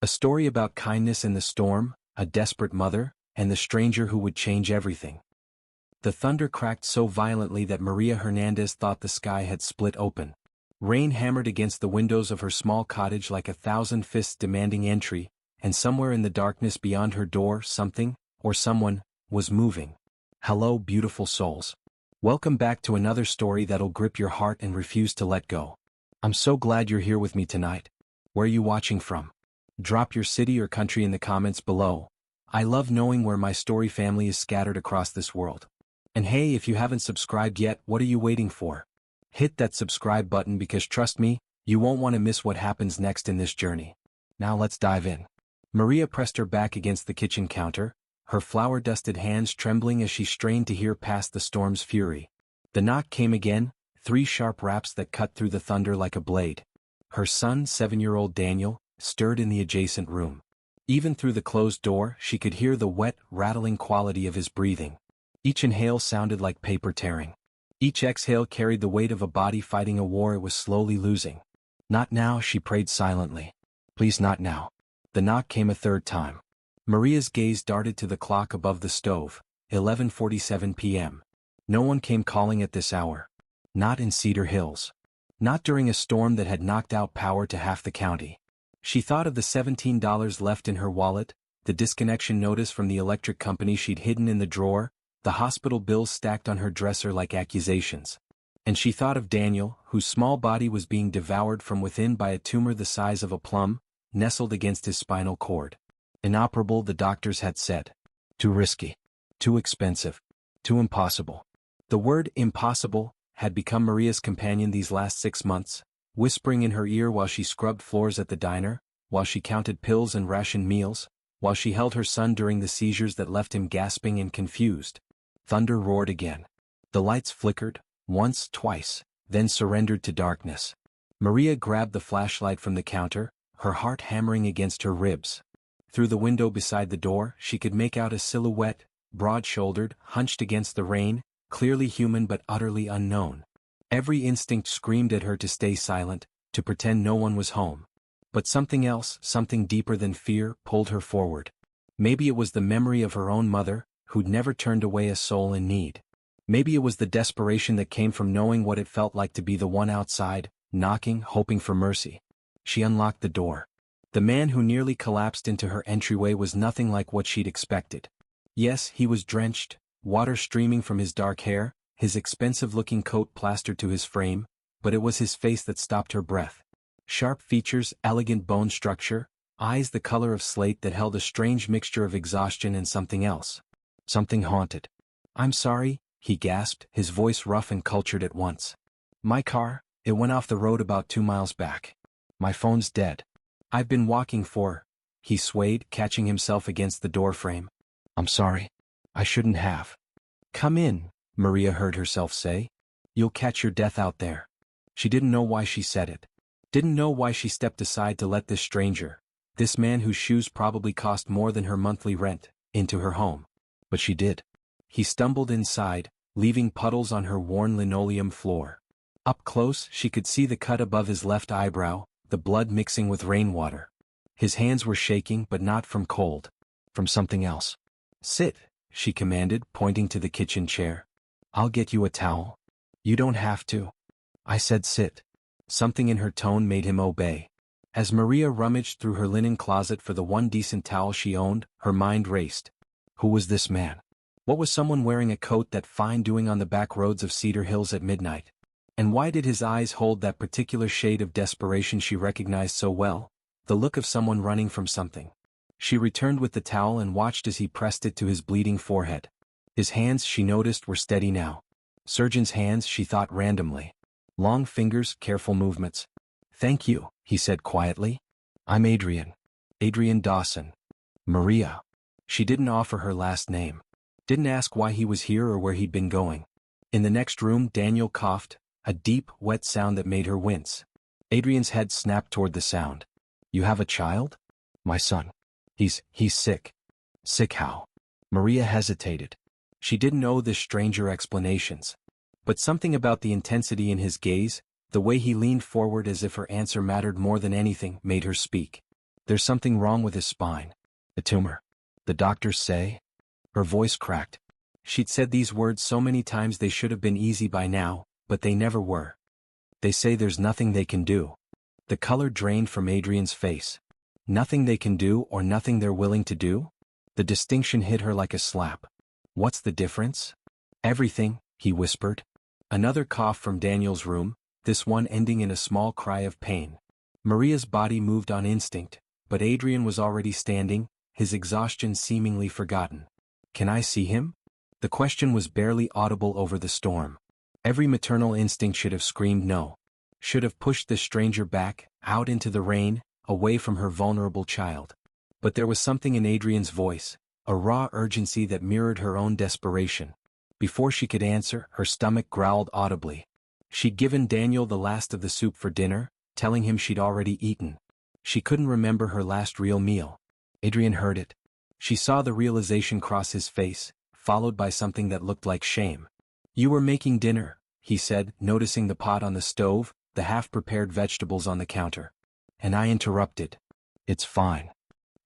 A story about kindness in the storm, a desperate mother, and the stranger who would change everything. The thunder cracked so violently that Maria Hernandez thought the sky had split open. Rain hammered against the windows of her small cottage like 1,000 fists demanding entry, and somewhere in the darkness beyond her door something, or someone, was moving. Hello, beautiful souls. Welcome back to another story that'll grip your heart and refuse to let go. I'm so glad you're here with me tonight. Where are you watching from? Drop your city or country in the comments below. I love knowing where my story family is scattered across this world. And hey, if you haven't subscribed yet, what are you waiting for? Hit that subscribe button because trust me, you won't want to miss what happens next in this journey. Now let's dive in. Maria pressed her back against the kitchen counter, her flour-dusted hands trembling as she strained to hear past the storm's fury. The knock came again, 3 sharp raps that cut through the thunder like a blade. Her son, 7-year-old Daniel, stirred in the adjacent room. Even through the closed door, she could hear the wet, rattling quality of his breathing. Each inhale sounded like paper tearing. Each exhale carried the weight of a body fighting a war it was slowly losing. Not now, she prayed silently. Please, not now. The knock came a third time. Maria's gaze darted to the clock above the stove, 11:47 p.m. No one came calling at this hour. Not in Cedar Hills. Not during a storm that had knocked out power to half the county. She thought of the $17 left in her wallet, the disconnection notice from the electric company she'd hidden in the drawer, the hospital bills stacked on her dresser like accusations. And she thought of Daniel, whose small body was being devoured from within by a tumor the size of a plum, nestled against his spinal cord. Inoperable, the doctors had said. Too risky. Too expensive. Too impossible. The word impossible had become Maria's companion these last 6 months, whispering in her ear while she scrubbed floors at the diner, while she counted pills and rationed meals, while she held her son during the seizures that left him gasping and confused. Thunder roared again. The lights flickered, once, twice, then surrendered to darkness. Maria grabbed the flashlight from the counter, her heart hammering against her ribs. Through the window beside the door, she could make out a silhouette, broad-shouldered, hunched against the rain, clearly human but utterly unknown. Every instinct screamed at her to stay silent, to pretend no one was home. But something else, something deeper than fear, pulled her forward. Maybe it was the memory of her own mother, who'd never turned away a soul in need. Maybe it was the desperation that came from knowing what it felt like to be the one outside, knocking, hoping for mercy. She unlocked the door. The man who nearly collapsed into her entryway was nothing like what she'd expected. Yes, he was drenched, water streaming from his dark hair, his expensive-looking coat plastered to his frame, but it was his face that stopped her breath. Sharp features, elegant bone structure, eyes the color of slate that held a strange mixture of exhaustion and something else. Something haunted. "I'm sorry," he gasped, his voice rough and cultured at once. "My car, it went off the road about 2 miles back. My phone's dead. I've been walking for..." He swayed, catching himself against the doorframe. "I'm sorry. I shouldn't have." "Come in," Maria heard herself say. "You'll catch your death out there." She didn't know why she said it. Didn't know why she stepped aside to let this stranger, this man whose shoes probably cost more than her monthly rent, into her home. But she did. He stumbled inside, leaving puddles on her worn linoleum floor. Up close, she could see the cut above his left eyebrow, the blood mixing with rainwater. His hands were shaking, but not from cold. From something else. "Sit," she commanded, pointing to the kitchen chair. "I'll get you a towel." "You don't have to." "I said sit." Something in her tone made him obey. As Maria rummaged through her linen closet for the one decent towel she owned, her mind raced. Who was this man? What was someone wearing a coat that fine doing on the back roads of Cedar Hills at midnight? And why did his eyes hold that particular shade of desperation she recognized so well, the look of someone running from something? She returned with the towel and watched as he pressed it to his bleeding forehead. His hands, she noticed, were steady now. Surgeon's hands, she thought randomly. Long fingers, careful movements. "Thank you," he said quietly. "I'm Adrian. Adrian Dawson." Maria. She didn't offer her last name. Didn't ask why he was here or where he'd been going. In the next room, Daniel coughed, a deep, wet sound that made her wince. Adrian's head snapped toward the sound. "You have a child?" "My son. He's sick." "Sick how?" Maria hesitated. She didn't owe this stranger explanations. But something about the intensity in his gaze, the way he leaned forward as if her answer mattered more than anything, made her speak. There's something wrong with his spine. A tumor. The doctors say? Her voice cracked. She'd said these words so many times they should have been easy by now, but they never were. They say there's nothing they can do. The color drained from Adrian's face. Nothing they can do or nothing they're willing to do? The distinction hit her like a slap. What's the difference? Everything, he whispered. Another cough from Daniel's room, this one ending in a small cry of pain. Maria's body moved on instinct, but Adrian was already standing, his exhaustion seemingly forgotten. Can I see him? The question was barely audible over the storm. Every maternal instinct should have screamed no. Should have pushed the stranger back, out into the rain, away from her vulnerable child. But there was something in Adrian's voice, a raw urgency that mirrored her own desperation. Before she could answer, her stomach growled audibly. She'd given Daniel the last of the soup for dinner, telling him she'd already eaten. She couldn't remember her last real meal. Adrian heard it. She saw the realization cross his face, followed by something that looked like shame. You were making dinner, he said, noticing the pot on the stove, the half-prepared vegetables on the counter. And I interrupted. It's fine.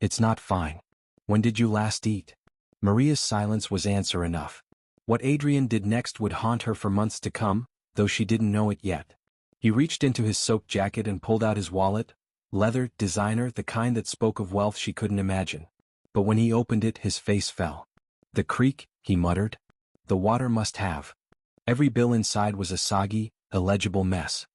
It's not fine. When did you last eat? Maria's silence was answer enough. What Adrian did next would haunt her for months to come, though she didn't know it yet. He reached into his soaked jacket and pulled out his wallet, leather, designer, the kind that spoke of wealth she couldn't imagine. But when he opened it, his face fell. The creek, he muttered. The water must have. Every bill inside was a soggy, illegible mess.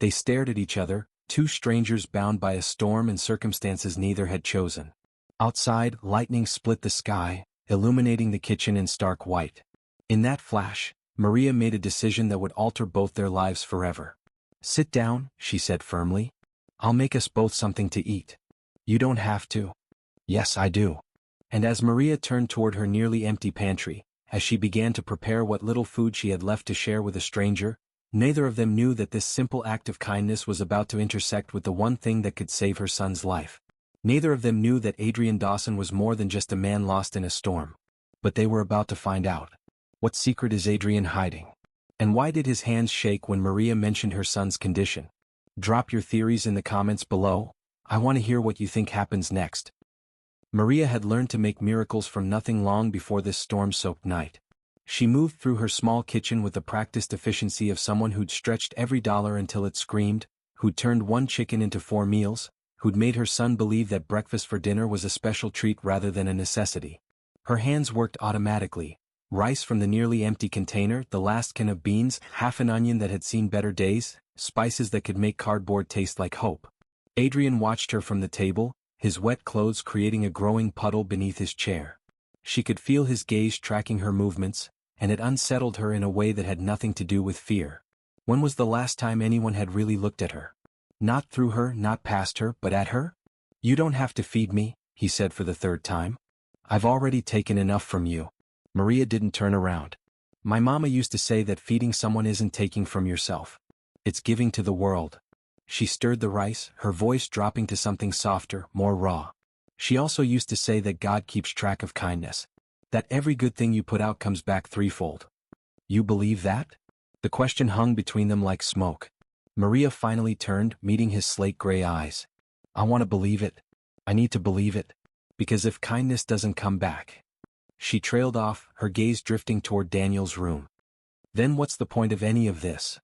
They stared at each other, two strangers bound by a storm and circumstances neither had chosen. Outside, lightning split the sky, illuminating the kitchen in stark white. In that flash, Maria made a decision that would alter both their lives forever. Sit down, she said firmly. I'll make us both something to eat. You don't have to. Yes, I do. And as Maria turned toward her nearly empty pantry, as she began to prepare what little food she had left to share with a stranger, neither of them knew that this simple act of kindness was about to intersect with the one thing that could save her son's life. Neither of them knew that Adrian Dawson was more than just a man lost in a storm. But they were about to find out. What secret is Adrian hiding? And why did his hands shake when Maria mentioned her son's condition? Drop your theories in the comments below. I want to hear what you think happens next. Maria had learned to make miracles from nothing long before this storm-soaked night. She moved through her small kitchen with the practiced efficiency of someone who'd stretched every dollar until it screamed, who'd turned one chicken into 4 meals, who'd made her son believe that breakfast for dinner was a special treat rather than a necessity. Her hands worked automatically. Rice from the nearly empty container, the last can of beans, half an onion that had seen better days, spices that could make cardboard taste like hope. Adrian watched her from the table, his wet clothes creating a growing puddle beneath his chair. She could feel his gaze tracking her movements, and it unsettled her in a way that had nothing to do with fear. When was the last time anyone had really looked at her? Not through her, not past her, but at her? You don't have to feed me, he said for the 3rd time. I've already taken enough from you. Maria didn't turn around. My mama used to say that feeding someone isn't taking from yourself. It's giving to the world. She stirred the rice, her voice dropping to something softer, more raw. She also used to say that God keeps track of kindness. That every good thing you put out comes back 3-fold. You believe that? The question hung between them like smoke. Maria finally turned, meeting his slate-gray eyes. I want to believe it. I need to believe it. Because if kindness doesn't come back. She trailed off, her gaze drifting toward Daniel's room. Then what's the point of any of this?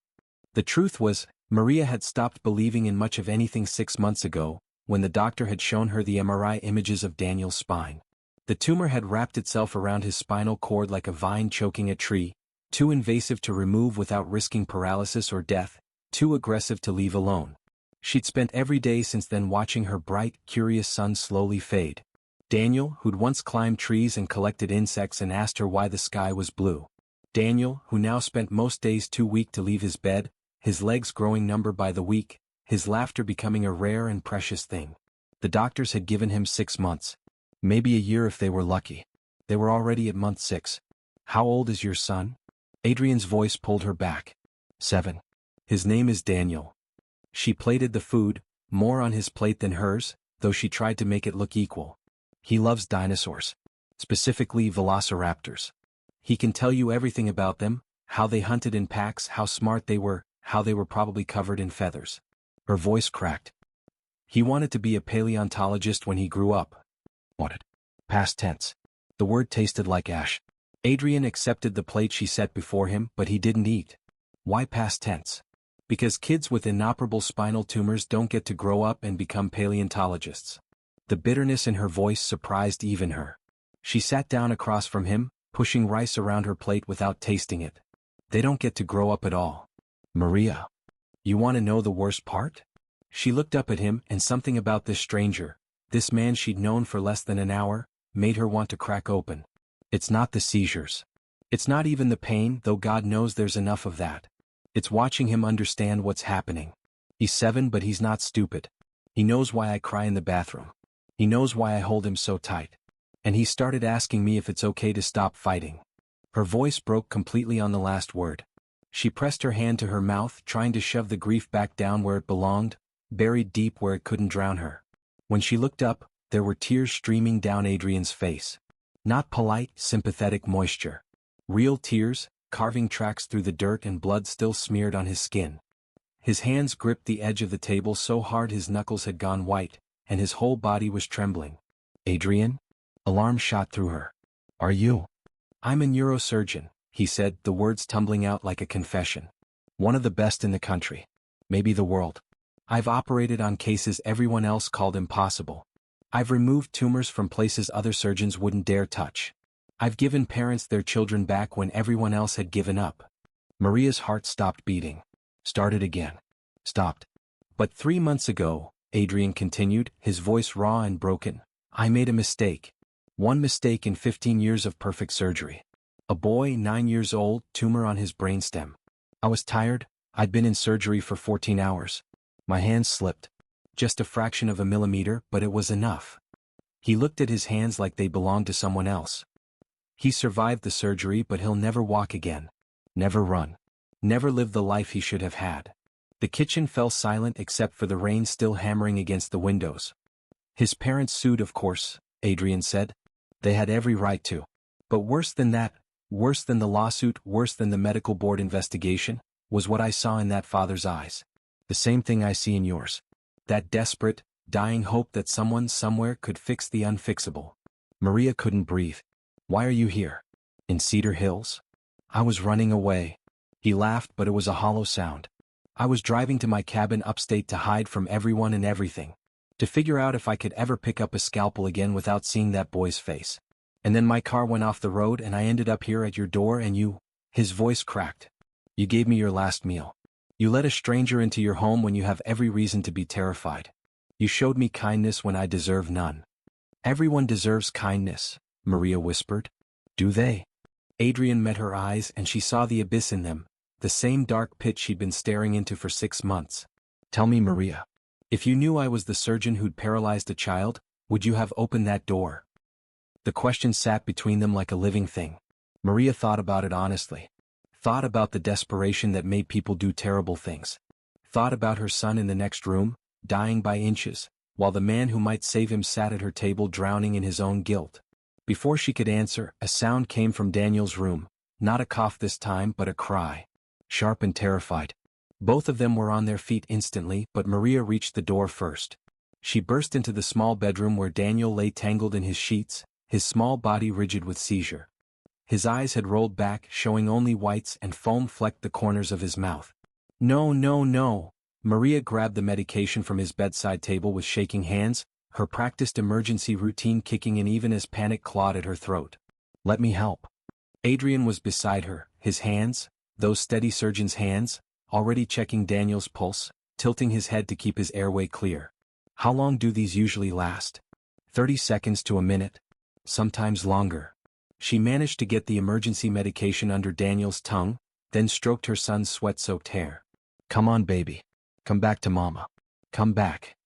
The truth was, Maria had stopped believing in much of anything 6 months ago, when the doctor had shown her the MRI images of Daniel's spine. The tumor had wrapped itself around his spinal cord like a vine choking a tree, too invasive to remove without risking paralysis or death, too aggressive to leave alone. She'd spent every day since then watching her bright, curious son slowly fade. Daniel, who'd once climbed trees and collected insects and asked her why the sky was blue. Daniel, who now spent most days too weak to leave his bed, his legs growing number by the week, his laughter becoming a rare and precious thing. The doctors had given him 6 months. Maybe a year if they were lucky. They were already at month 6. How old is your son? Adrian's voice pulled her back. 7. His name is Daniel. She plated the food, more on his plate than hers, though she tried to make it look equal. He loves dinosaurs. Specifically velociraptors. He can tell you everything about them, how they hunted in packs, how smart they were, how they were probably covered in feathers. Her voice cracked. He wanted to be a paleontologist when he grew up. Wanted. Past tense. The word tasted like ash. Adrian accepted the plate she set before him, but he didn't eat. Why past tense? Because kids with inoperable spinal tumors don't get to grow up and become paleontologists. The bitterness in her voice surprised even her. She sat down across from him, pushing rice around her plate without tasting it. They don't get to grow up at all. Maria. You want to know the worst part? She looked up at him, and something about this stranger, this man she'd known for less than an hour, made her want to crack open. It's not the seizures. It's not even the pain, though God knows there's enough of that. It's watching him understand what's happening. He's 7, but he's not stupid. He knows why I cry in the bathroom. He knows why I hold him so tight. And he started asking me if it's okay to stop fighting. Her voice broke completely on the last word. She pressed her hand to her mouth, trying to shove the grief back down where it belonged, buried deep where it couldn't drown her. When she looked up, there were tears streaming down Adrian's face. Not polite, sympathetic moisture. Real tears, carving tracks through the dirt and blood still smeared on his skin. His hands gripped the edge of the table so hard his knuckles had gone white, and his whole body was trembling. Adrian? Alarm shot through her. Are you? I'm a neurosurgeon, he said, the words tumbling out like a confession. One of the best in the country. Maybe the world. I've operated on cases everyone else called impossible. I've removed tumors from places other surgeons wouldn't dare touch. I've given parents their children back when everyone else had given up. Maria's heart stopped beating. Started again. Stopped. But 3 months ago, Adrian continued, his voice raw and broken, I made a mistake. One mistake in 15 years of perfect surgery. A boy 9 years old, tumor on his brainstem. I was tired, I'd been in surgery for 14 hours. My hands slipped. Just a fraction of a millimeter, but it was enough. He looked at his hands like they belonged to someone else. He survived the surgery, but he'll never walk again. Never run. Never live the life he should have had. The kitchen fell silent except for the rain still hammering against the windows. His parents sued, of course, Adrian said. They had every right to. But worse than that, worse than the lawsuit, worse than the medical board investigation, was what I saw in that father's eyes. The same thing I see in yours. That desperate, dying hope that someone somewhere could fix the unfixable. Maria couldn't breathe. Why are you here? In Cedar Hills? I was running away. He laughed, but it was a hollow sound. I was driving to my cabin upstate to hide from everyone and everything. To figure out if I could ever pick up a scalpel again without seeing that boy's face. And then my car went off the road and I ended up here at your door and you... His voice cracked. You gave me your last meal. You let a stranger into your home when you have every reason to be terrified. You showed me kindness when I deserve none. Everyone deserves kindness, Maria whispered. Do they? Adrian met her eyes and she saw the abyss in them, the same dark pit she'd been staring into for 6 months. Tell me, Maria. If you knew I was the surgeon who'd paralyzed a child, would you have opened that door? The question sat between them like a living thing. Maria thought about it honestly. Thought about the desperation that made people do terrible things. Thought about her son in the next room, dying by inches, while the man who might save him sat at her table drowning in his own guilt. Before she could answer, a sound came from Daniel's room, not a cough this time but a cry. Sharp and terrified. Both of them were on their feet instantly, but Maria reached the door first. She burst into the small bedroom where Daniel lay tangled in his sheets, his small body rigid with seizure. His eyes had rolled back, showing only whites, and foam flecked the corners of his mouth. No, no, no. Maria grabbed the medication from his bedside table with shaking hands, her practiced emergency routine kicking in even as panic clawed at her throat. Let me help. Adrian was beside her, his hands, those steady surgeon's hands, already checking Daniel's pulse, tilting his head to keep his airway clear. How long do these usually last? 30 seconds to a minute. Sometimes longer. She managed to get the emergency medication under Daniel's tongue, then stroked her son's sweat-soaked hair. Come on, baby. Come back to Mama. Come back.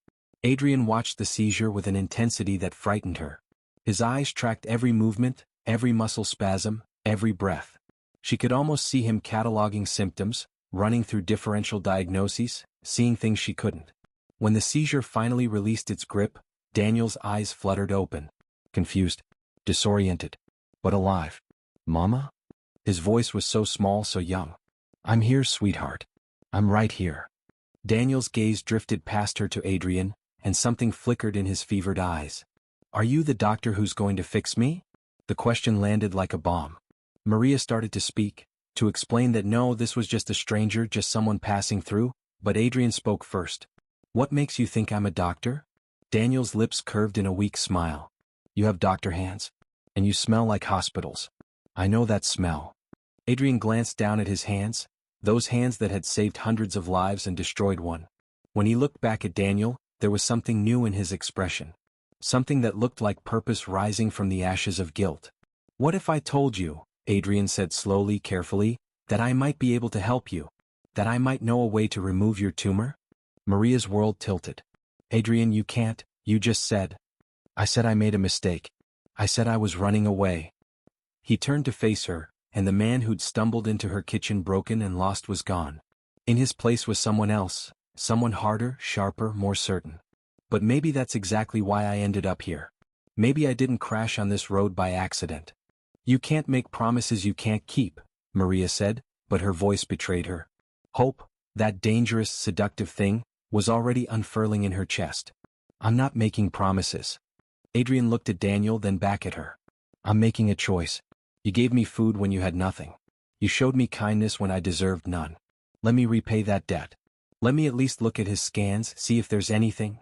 Adrian watched the seizure with an intensity that frightened her. His eyes tracked every movement, every muscle spasm, every breath. She could almost see him cataloging symptoms, running through differential diagnoses, seeing things she couldn't. When the seizure finally released its grip, Daniel's eyes fluttered open. Confused. Disoriented. But alive. Mama? His voice was so small, so young. I'm here, sweetheart. I'm right here. Daniel's gaze drifted past her to Adrian, and something flickered in his fevered eyes. "Are you the doctor who's going to fix me?" The question landed like a bomb. Maria started to speak, to explain that no, this was just a stranger, just someone passing through, but Adrian spoke first. "What makes you think I'm a doctor?" Daniel's lips curved in a weak smile. "You have doctor hands. And you smell like hospitals. I know that smell." Adrian glanced down at his hands, those hands that had saved hundreds of lives and destroyed one. When he looked back at Daniel, there was something new in his expression. Something that looked like purpose rising from the ashes of guilt. "What if I told you," Adrian said slowly, carefully, "that I might be able to help you? That I might know a way to remove your tumor?" Maria's world tilted. "Adrian, you can't, you just said." "I said I made a mistake. I said I was running away." He turned to face her, and the man who'd stumbled into her kitchen broken and lost was gone. In his place was someone else, someone harder, sharper, more certain. "But maybe that's exactly why I ended up here. Maybe I didn't crash on this road by accident." "You can't make promises you can't keep," Maria said, but her voice betrayed her. Hope, that dangerous, seductive thing, was already unfurling in her chest. "I'm not making promises." Adrian looked at Daniel, then back at her. "I'm making a choice. You gave me food when you had nothing. You showed me kindness when I deserved none. Let me repay that debt. Let me at least look at his scans, see if there's anything."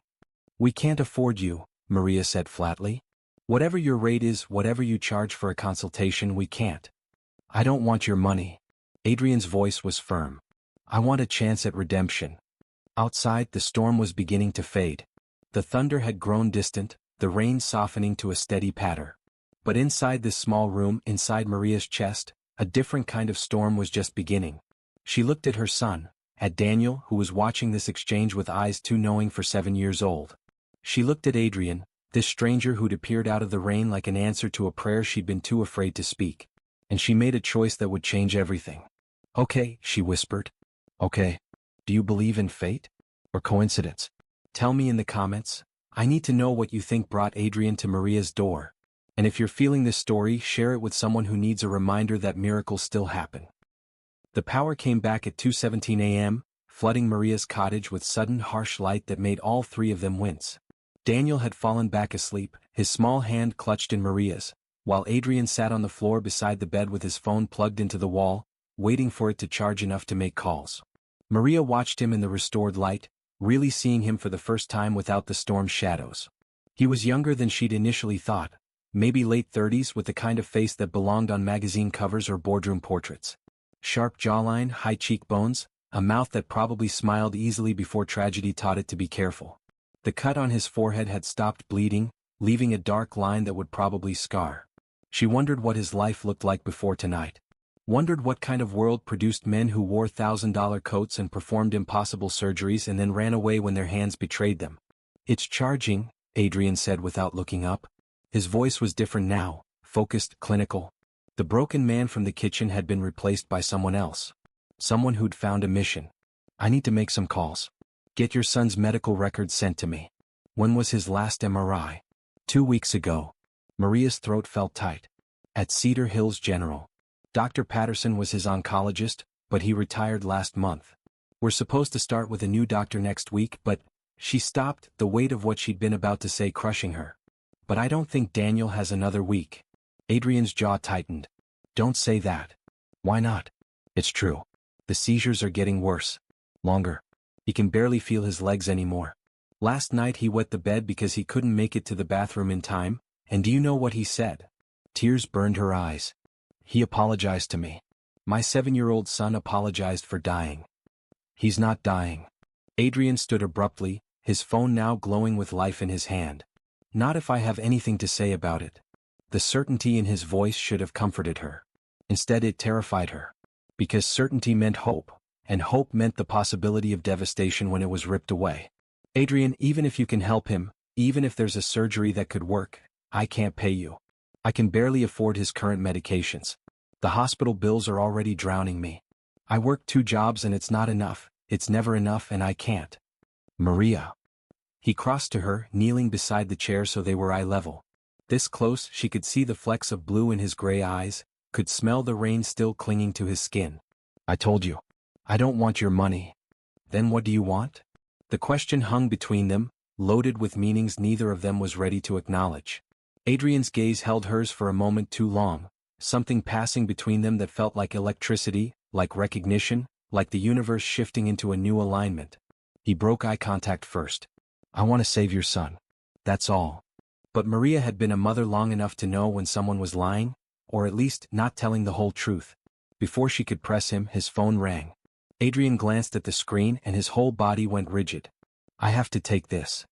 "We can't afford you," Maria said flatly. "Whatever your rate is, whatever you charge for a consultation, we can't." "I don't want your money." Adrian's voice was firm. "I want a chance at redemption." Outside, the storm was beginning to fade. The thunder had grown distant, the rain softening to a steady patter. But inside this small room, inside Maria's chest, a different kind of storm was just beginning. She looked at her son, at Daniel, who was watching this exchange with eyes too knowing for 7 years old. She looked at Adrian, this stranger who'd appeared out of the rain like an answer to a prayer she'd been too afraid to speak. And she made a choice that would change everything. "Okay," she whispered. "Okay. Do you believe in fate? Or coincidence? Tell me in the comments. I need to know what you think brought Adrian to Maria's door. And if you're feeling this story, share it with someone who needs a reminder that miracles still happen." The power came back at 2:17 a.m., flooding Maria's cottage with sudden harsh light that made all three of them wince. Daniel had fallen back asleep, his small hand clutched in Maria's, while Adrian sat on the floor beside the bed with his phone plugged into the wall, waiting for it to charge enough to make calls. Maria watched him in the restored light, really seeing him for the first time without the storm's shadows. He was younger than she'd initially thought, maybe late 30s, with the kind of face that belonged on magazine covers or boardroom portraits. Sharp jawline, high cheekbones, a mouth that probably smiled easily before tragedy taught it to be careful. The cut on his forehead had stopped bleeding, leaving a dark line that would probably scar. She wondered what his life looked like before tonight. Wondered what kind of world produced men who wore $1,000 coats and performed impossible surgeries and then ran away when their hands betrayed them. "It's charging," Adrian said without looking up. His voice was different now, focused, clinical. The broken man from the kitchen had been replaced by someone else. Someone who'd found a mission. "I need to make some calls. Get your son's medical records sent to me." "When was his last MRI?" 2 weeks ago." Maria's throat felt tight. "At Cedar Hills General. Dr. Patterson was his oncologist, but he retired last month. We're supposed to start with a new doctor next week, but..." She stopped, the weight of what she'd been about to say crushing her. "But I don't think Daniel has another week." Adrian's jaw tightened. "Don't say that." "Why not?" "It's true. The seizures are getting worse. Longer. He can barely feel his legs anymore. Last night he wet the bed because he couldn't make it to the bathroom in time, and do you know what he said?" Tears burned her eyes. "He apologized to me. My 7-year-old son apologized for dying." "He's not dying." Adrian stood abruptly, his phone now glowing with life in his hand. "Not if I have anything to say about it." The certainty in his voice should have comforted her. Instead it terrified her. Because certainty meant hope, and hope meant the possibility of devastation when it was ripped away. "Adrian, even if you can help him, even if there's a surgery that could work, I can't pay you. I can barely afford his current medications. The hospital bills are already drowning me. I work 2 jobs and it's not enough, it's never enough, and I can't." "Maria." He crossed to her, kneeling beside the chair so they were eye level. This close, she could see the flecks of blue in his gray eyes, could smell the rain still clinging to his skin. "I told you. I don't want your money." "Then what do you want?" The question hung between them, loaded with meanings neither of them was ready to acknowledge. Adrian's gaze held hers for a moment too long, something passing between them that felt like electricity, like recognition, like the universe shifting into a new alignment. He broke eye contact first. "I want to save your son. That's all." But Maria had been a mother long enough to know when someone was lying, or at least not telling the whole truth. Before she could press him, his phone rang. Adrian glanced at the screen and his whole body went rigid. "I have to take this."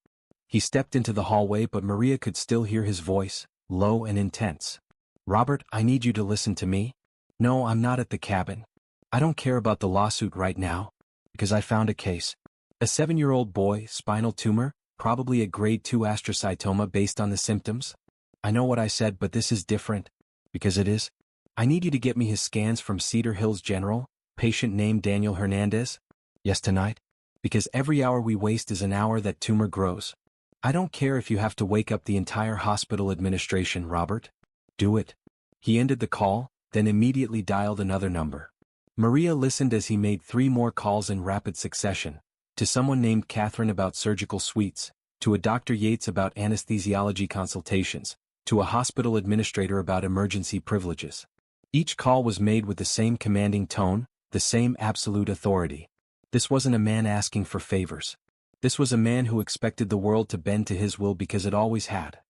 He stepped into the hallway but Maria could still hear his voice, low and intense. "Robert, I need you to listen to me. No, I'm not at the cabin. I don't care about the lawsuit right now. Because I found a case. A 7-year-old boy, spinal tumor, probably a grade 2 astrocytoma based on the symptoms. I know what I said but this is different. Because it is. I need you to get me his scans from Cedar Hills General, patient named Daniel Hernandez. Yes, tonight. Because every hour we waste is an hour that tumor grows. I don't care if you have to wake up the entire hospital administration, Robert. Do it." He ended the call, then immediately dialed another number. Maria listened as he made 3 more calls in rapid succession. To someone named Catherine about surgical suites, to a Dr. Yates about anesthesiology consultations, to a hospital administrator about emergency privileges. Each call was made with the same commanding tone, the same absolute authority. This wasn't a man asking for favors. This was a man who expected the world to bend to his will because it always had.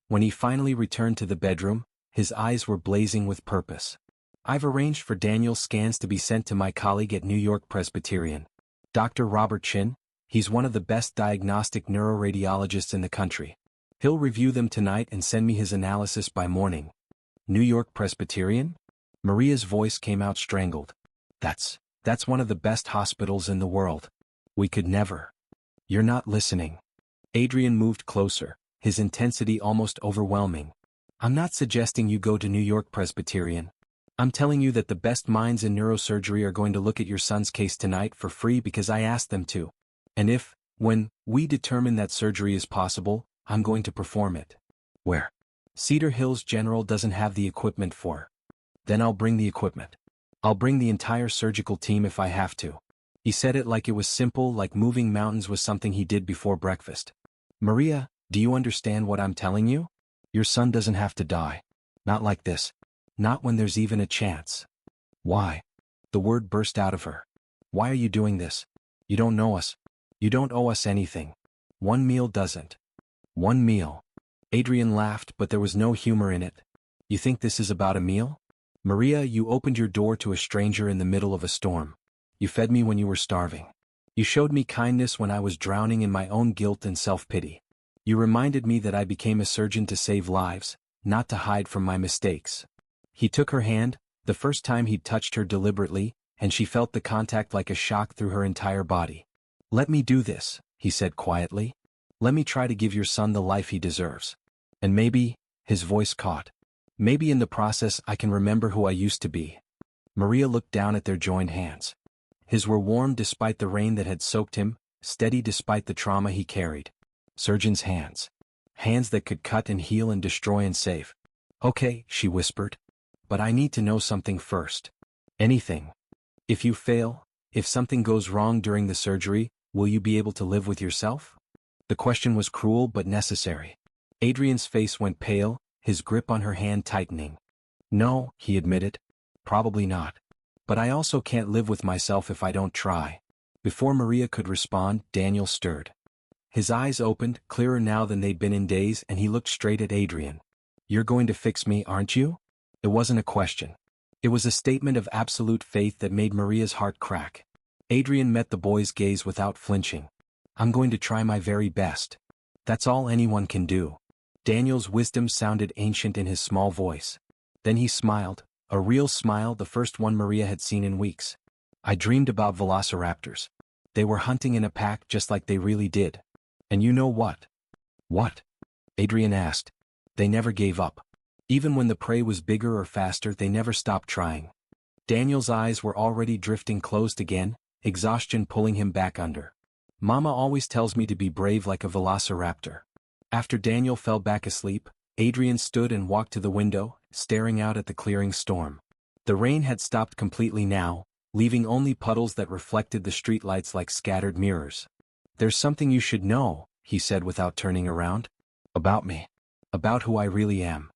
When he finally returned to the bedroom, his eyes were blazing with purpose. "I've arranged for Daniel's scans to be sent to my colleague at New York Presbyterian. Dr. Robert Chin. He's one of the best diagnostic neuroradiologists in the country. He'll review them tonight and send me his analysis by morning." "New York Presbyterian?" Maria's voice came out strangled. That's one of the best hospitals in the world. We could never." "You're not listening." Adrian moved closer, his intensity almost overwhelming. "I'm not suggesting you go to New York Presbyterian. I'm telling you that the best minds in neurosurgery are going to look at your son's case tonight for free because I asked them to. And when we determine that surgery is possible, I'm going to perform it." "Where?" "Cedar Hills General doesn't have the equipment for." "Then I'll bring the equipment. I'll bring the entire surgical team if I have to." He said it like it was simple, like moving mountains was something he did before breakfast. "Maria, do you understand what I'm telling you? Your son doesn't have to die. Not like this. Not when there's even a chance." "Why?" The word burst out of her. "Why are you doing this? You don't know us. You don't owe us anything. One meal doesn't." "One meal." Adrian laughed but there was no humor in it. "You think this is about a meal? Maria, you opened your door to a stranger in the middle of a storm. You fed me when you were starving. You showed me kindness when I was drowning in my own guilt and self-pity. You reminded me that I became a surgeon to save lives, not to hide from my mistakes." He took her hand, the first time he'd touched her deliberately, and she felt the contact like a shock through her entire body. "Let me do this," he said quietly. "Let me try to give your son the life he deserves. And maybe," his voice caught, "maybe in the process I can remember who I used to be." Maria looked down at their joined hands. His were warm despite the rain that had soaked him, steady despite the trauma he carried. Surgeon's hands. Hands that could cut and heal and destroy and save. "Okay," she whispered. "But I need to know something first." "Anything. If you fail, if something goes wrong during the surgery, will you be able to live with yourself?" The question was cruel but necessary. Adrian's face went pale, his grip on her hand tightening. "No," he admitted. "Probably not. But I also can't live with myself if I don't try." Before Maria could respond, Daniel stirred. His eyes opened, clearer now than they'd been in days, and he looked straight at Adrian. "You're going to fix me, aren't you?" It wasn't a question. It was a statement of absolute faith that made Maria's heart crack. Adrian met the boy's gaze without flinching. "I'm going to try my very best. That's all anyone can do." Daniel's wisdom sounded ancient in his small voice. Then he smiled, a real smile, the first one Maria had seen in weeks. "I dreamed about velociraptors. They were hunting in a pack just like they really did. And you know what?" "What?" Adrian asked. "They never gave up. Even when the prey was bigger or faster, they never stopped trying." Daniel's eyes were already drifting closed again, exhaustion pulling him back under. "Mama always tells me to be brave like a velociraptor." After Daniel fell back asleep, Adrian stood and walked to the window, staring out at the clearing storm. The rain had stopped completely now, leaving only puddles that reflected the streetlights like scattered mirrors. "There's something you should know," he said without turning around. About me. About who I really am.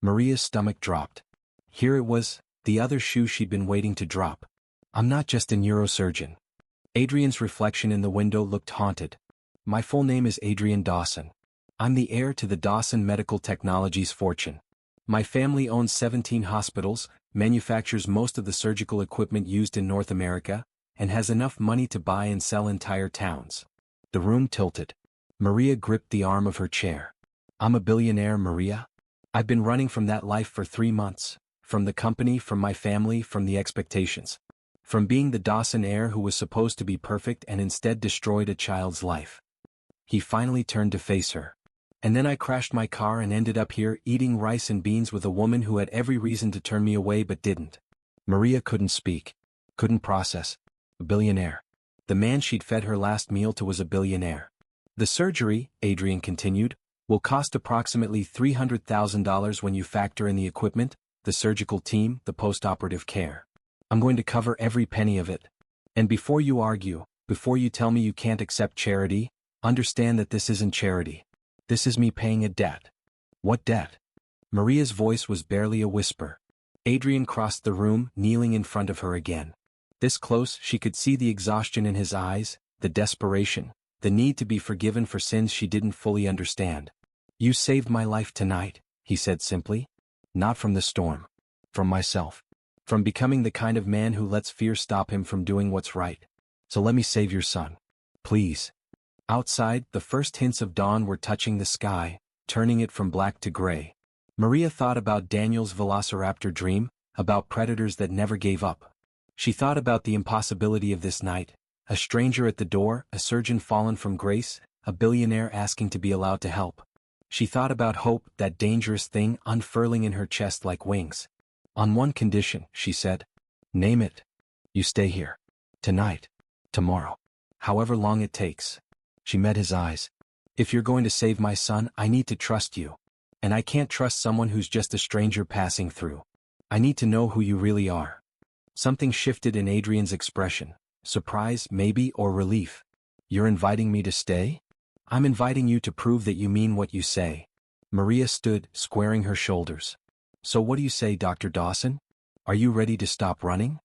Maria's stomach dropped. Here it was, the other shoe she'd been waiting to drop. I'm not just a neurosurgeon. Adrian's reflection in the window looked haunted. My full name is Adrian Dawson. I'm the heir to the Dawson Medical Technologies fortune. My family owns 17 hospitals, manufactures most of the surgical equipment used in North America, and has enough money to buy and sell entire towns. The room tilted. Maria gripped the arm of her chair. I'm a billionaire, Maria. I've been running from that life for 3 months. From the company, from my family, from the expectations. From being the Dawson heir who was supposed to be perfect and instead destroyed a child's life. He finally turned to face her. And then I crashed my car and ended up here eating rice and beans with a woman who had every reason to turn me away but didn't. Maria couldn't speak. Couldn't process. A billionaire. The man she'd fed her last meal to was a billionaire. The surgery, Adrian continued, will cost approximately $300,000 when you factor in the equipment, the surgical team, the post-operative care. I'm going to cover every penny of it. And before you argue, before you tell me you can't accept charity, understand that this isn't charity. This is me paying a debt. What debt? Maria's voice was barely a whisper. Adrian crossed the room, kneeling in front of her again. This close, she could see the exhaustion in his eyes, the desperation, the need to be forgiven for sins she didn't fully understand. You saved my life tonight, he said simply. Not from the storm. From myself. From becoming the kind of man who lets fear stop him from doing what's right. So let me save your son. Please. Outside, the first hints of dawn were touching the sky, turning it from black to gray. Maria thought about Daniel's velociraptor dream, about predators that never gave up. She thought about the impossibility of this night, a stranger at the door, a surgeon fallen from grace, a billionaire asking to be allowed to help. She thought about hope, that dangerous thing unfurling in her chest like wings. On one condition, she said. Name it. You stay here. Tonight. Tomorrow. However long it takes. She met his eyes. If you're going to save my son, I need to trust you. And I can't trust someone who's just a stranger passing through. I need to know who you really are. Something shifted in Adrian's expression. Surprise, maybe, or relief. You're inviting me to stay? I'm inviting you to prove that you mean what you say. Maria stood, squaring her shoulders. So what do you say, Dr. Dawson? Are you ready to stop running?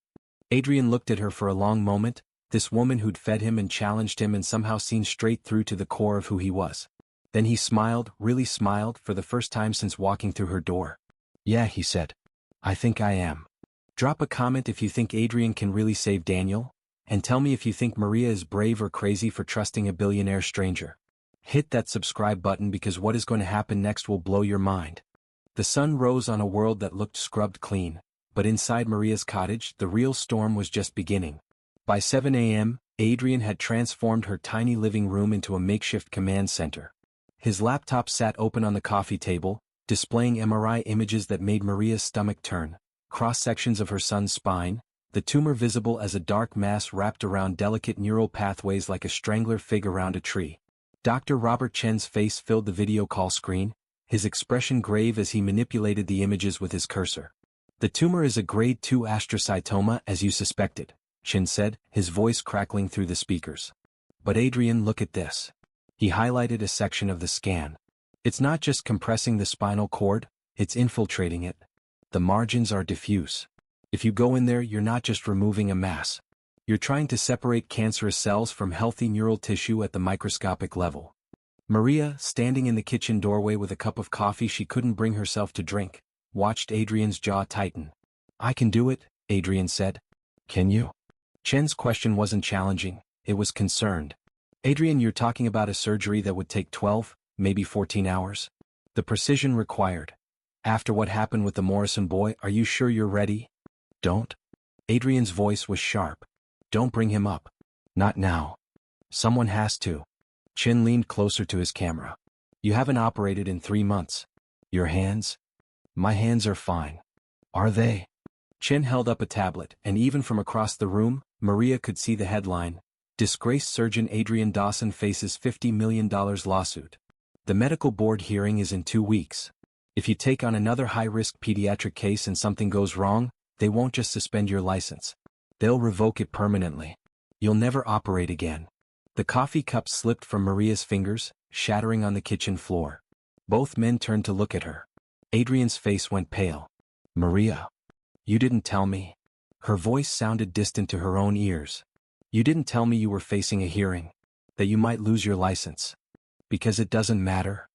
Adrian looked at her for a long moment, this woman who'd fed him and challenged him and somehow seen straight through to the core of who he was. Then he smiled, really smiled, for the first time since walking through her door. Yeah, he said. I think I am. Drop a comment if you think Adrian can really save Daniel, and tell me if you think Maria is brave or crazy for trusting a billionaire stranger. Hit that subscribe button because what is going to happen next will blow your mind. The sun rose on a world that looked scrubbed clean, but inside Maria's cottage, the real storm was just beginning. By 7 a.m., Adrian had transformed her tiny living room into a makeshift command center. His laptop sat open on the coffee table, displaying MRI images that made Maria's stomach turn, cross-sections of her son's spine, the tumor visible as a dark mass wrapped around delicate neural pathways like a strangler fig around a tree. Dr. Robert Chen's face filled the video call screen, his expression grave as he manipulated the images with his cursor. The tumor is a grade 2 astrocytoma as you suspected, Chen said, his voice crackling through the speakers. But Adrian, look at this. He highlighted a section of the scan. It's not just compressing the spinal cord, it's infiltrating it. The margins are diffuse. If you go in there, you're not just removing a mass. You're trying to separate cancerous cells from healthy neural tissue at the microscopic level. Maria, standing in the kitchen doorway with a cup of coffee she couldn't bring herself to drink, watched Adrian's jaw tighten. I can do it, Adrian said. Can you? Chen's question wasn't challenging, it was concerned. Adrian, you're talking about a surgery that would take 12, maybe 14 hours? The precision required. After what happened with the Morrison boy, are you sure you're ready? Don't. Adrian's voice was sharp. Don't bring him up. Not now. Someone has to. Chen leaned closer to his camera. You haven't operated in 3 months. Your hands? My hands are fine. Are they? Chen held up a tablet, and even from across the room, Maria could see the headline, Disgraced Surgeon Adrian Dawson faces $50 million lawsuit. The medical board hearing is in 2 weeks. If you take on another high-risk pediatric case and something goes wrong, they won't just suspend your license. They'll revoke it permanently. You'll never operate again. The coffee cup slipped from Maria's fingers, shattering on the kitchen floor. Both men turned to look at her. Adrian's face went pale. "Maria, you didn't tell me." Her voice sounded distant to her own ears. "You didn't tell me you were facing a hearing, that you might lose your license. Because it doesn't matter."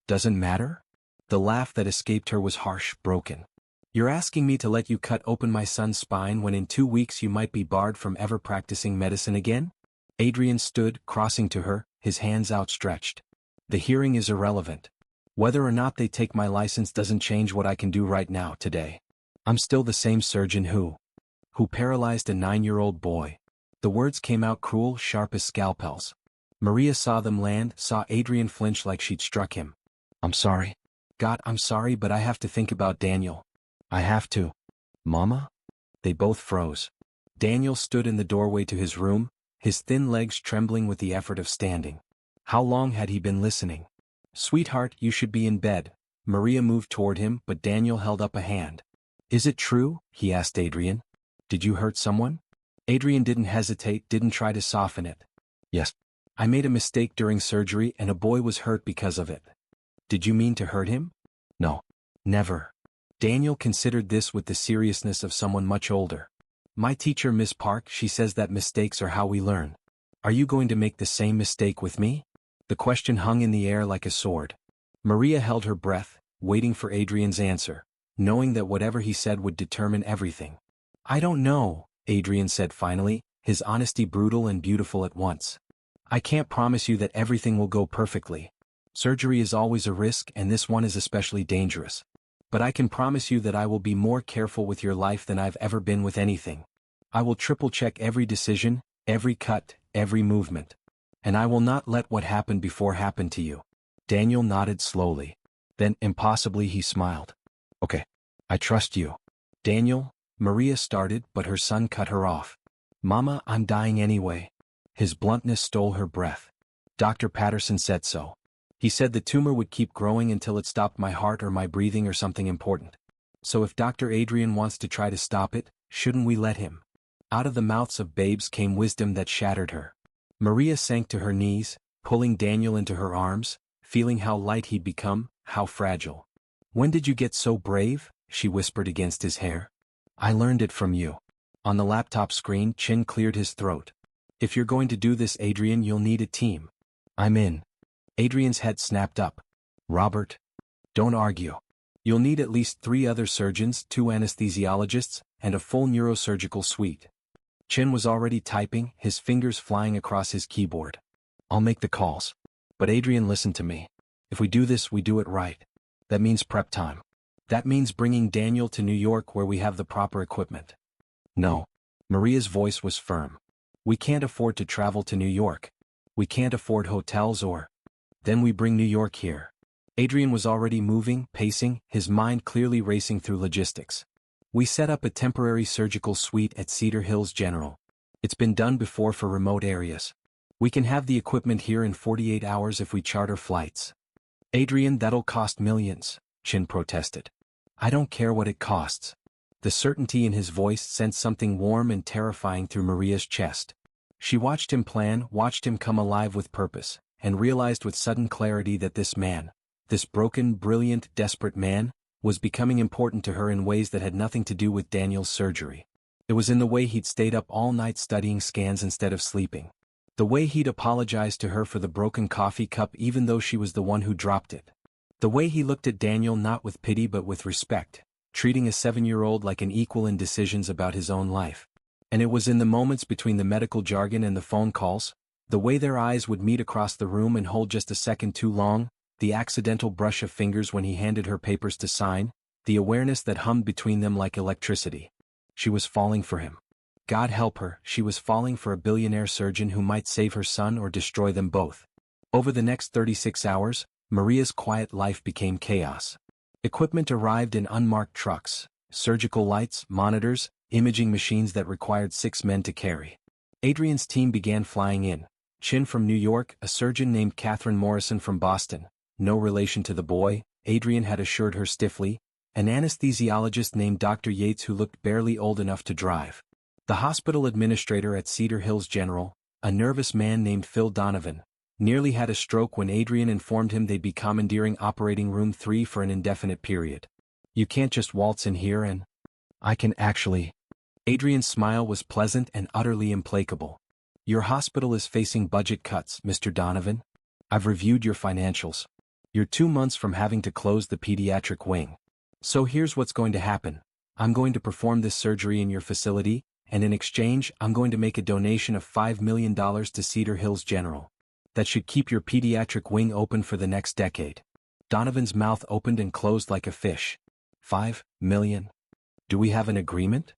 "Doesn't matter?" The laugh that escaped her was harsh, broken. "You're asking me to let you cut open my son's spine when in 2 weeks you might be barred from ever practicing medicine again?" Adrian stood, crossing to her, his hands outstretched. "The hearing is irrelevant. Whether or not they take my license doesn't change what I can do right now, today. I'm still the same surgeon who paralyzed a 9-year-old boy." The words came out cruel, sharp as scalpels. Maria saw them land, saw Adrian flinch like she'd struck him. "I'm sorry. God, I'm sorry, but I have to think about Daniel. I have to." "Mama?" They both froze. Daniel stood in the doorway to his room, his thin legs trembling with the effort of standing. How long had he been listening? "Sweetheart, you should be in bed." Maria moved toward him, but Daniel held up a hand. "Is it true?" he asked Adrian. "Did you hurt someone?" Adrian didn't hesitate, didn't try to soften it. "Yes. I made a mistake during surgery and a boy was hurt because of it." "Did you mean to hurt him?" "No. Never." Daniel considered this with the seriousness of someone much older. "My teacher, Miss Park, she says that mistakes are how we learn. Are you going to make the same mistake with me?" The question hung in the air like a sword. Maria held her breath, waiting for Adrian's answer, knowing that whatever he said would determine everything. "I don't know," Adrian said finally, his honesty brutal and beautiful at once. "I can't promise you that everything will go perfectly. Surgery is always a risk and this one is especially dangerous. But I can promise you that I will be more careful with your life than I've ever been with anything. I will triple-check every decision, every cut, every movement. And I will not let what happened before happen to you." Daniel nodded slowly. Then, impossibly, he smiled. "Okay. I trust you." "Daniel," Maria started, but her son cut her off. "Mama, I'm dying anyway." His bluntness stole her breath. "Dr. Patterson said so. He said the tumor would keep growing until it stopped my heart or my breathing or something important. So if Dr. Adrian wants to try to stop it, shouldn't we let him?" Out of the mouths of babes came wisdom that shattered her. Maria sank to her knees, pulling Daniel into her arms, feeling how light he'd become, how fragile. "When did you get so brave?" she whispered against his hair. "I learned it from you." On the laptop screen, Chin cleared his throat. "If you're going to do this, Adrian, you'll need a team." "I'm in." Adrian's head snapped up. "Robert, don't argue. You'll need at least 3 other surgeons, 2 anesthesiologists, and a full neurosurgical suite." Chin was already typing, his fingers flying across his keyboard. "I'll make the calls. But Adrian, listen to me. If we do this, we do it right. That means prep time. That means bringing Daniel to New York where we have the proper equipment." "No." Maria's voice was firm. "We can't afford to travel to New York. We can't afford hotels or—" "Then we bring New York here." Adrian was already moving, pacing, his mind clearly racing through logistics. "We set up a temporary surgical suite at Cedar Hills General. It's been done before for remote areas. We can have the equipment here in 48 hours if we charter flights." "Adrian, that'll cost millions," Chin protested. "I don't care what it costs." The certainty in his voice sent something warm and terrifying through Maria's chest. She watched him plan, watched him come alive with purpose, and realized with sudden clarity that this man, this broken, brilliant, desperate man, was becoming important to her in ways that had nothing to do with Daniel's surgery. It was in the way he'd stayed up all night studying scans instead of sleeping. The way he'd apologized to her for the broken coffee cup even though she was the one who dropped it. The way he looked at Daniel not with pity but with respect, treating a 7-year-old like an equal in decisions about his own life. And it was in the moments between the medical jargon and the phone calls, the way their eyes would meet across the room and hold just a second too long, the accidental brush of fingers when he handed her papers to sign, the awareness that hummed between them like electricity. She was falling for him. God help her, she was falling for a billionaire surgeon who might save her son or destroy them both. Over the next 36 hours, Maria's quiet life became chaos. Equipment arrived in unmarked trucks, surgical lights, monitors, imaging machines that required 6 men to carry. Adrian's team began flying in. Chin from New York, a surgeon named Catherine Morrison from Boston, no relation to the boy, Adrian had assured her stiffly, an anesthesiologist named Dr. Yates who looked barely old enough to drive. The hospital administrator at Cedar Hills General, a nervous man named Phil Donovan, nearly had a stroke when Adrian informed him they'd be commandeering Operating Room 3 for an indefinite period. You can't just waltz in here and... I can actually... Adrian's smile was pleasant and utterly implacable. Your hospital is facing budget cuts, Mr. Donovan. I've reviewed your financials. You're 2 months from having to close the pediatric wing. So here's what's going to happen. I'm going to perform this surgery in your facility, and in exchange, I'm going to make a donation of $5 million to Cedar Hills General. That should keep your pediatric wing open for the next decade. Donovan's mouth opened and closed like a fish. $5 million? Do we have an agreement?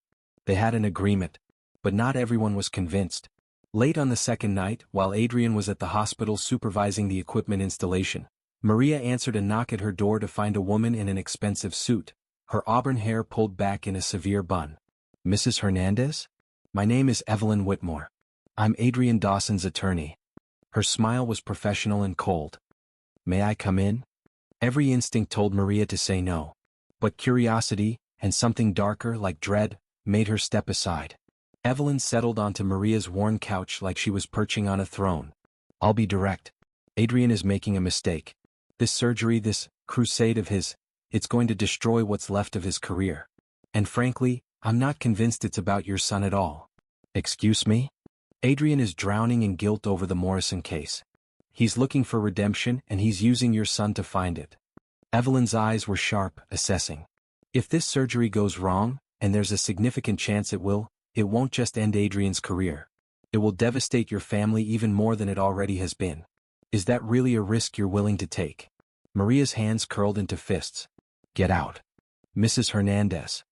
They had an agreement, but not everyone was convinced. Late on the second night, while Adrian was at the hospital supervising the equipment installation, Maria answered a knock at her door to find a woman in an expensive suit, her auburn hair pulled back in a severe bun. Mrs. Hernandez? My name is Evelyn Whitmore. I'm Adrian Dawson's attorney. Her smile was professional and cold. May I come in? Every instinct told Maria to say no. But curiosity, and something darker like dread, made her step aside. Evelyn settled onto Maria's worn couch like she was perching on a throne. I'll be direct. Adrian is making a mistake. This surgery, this crusade of his, it's going to destroy what's left of his career. And frankly, I'm not convinced it's about your son at all. Excuse me? Adrian is drowning in guilt over the Morrison case. He's looking for redemption and he's using your son to find it. Evelyn's eyes were sharp, assessing. If this surgery goes wrong, and there's a significant chance it won't just end Adrian's career. It will devastate your family even more than it already has been. Is that really a risk you're willing to take? Maria's hands curled into fists. Get out. Mrs. Hernandez.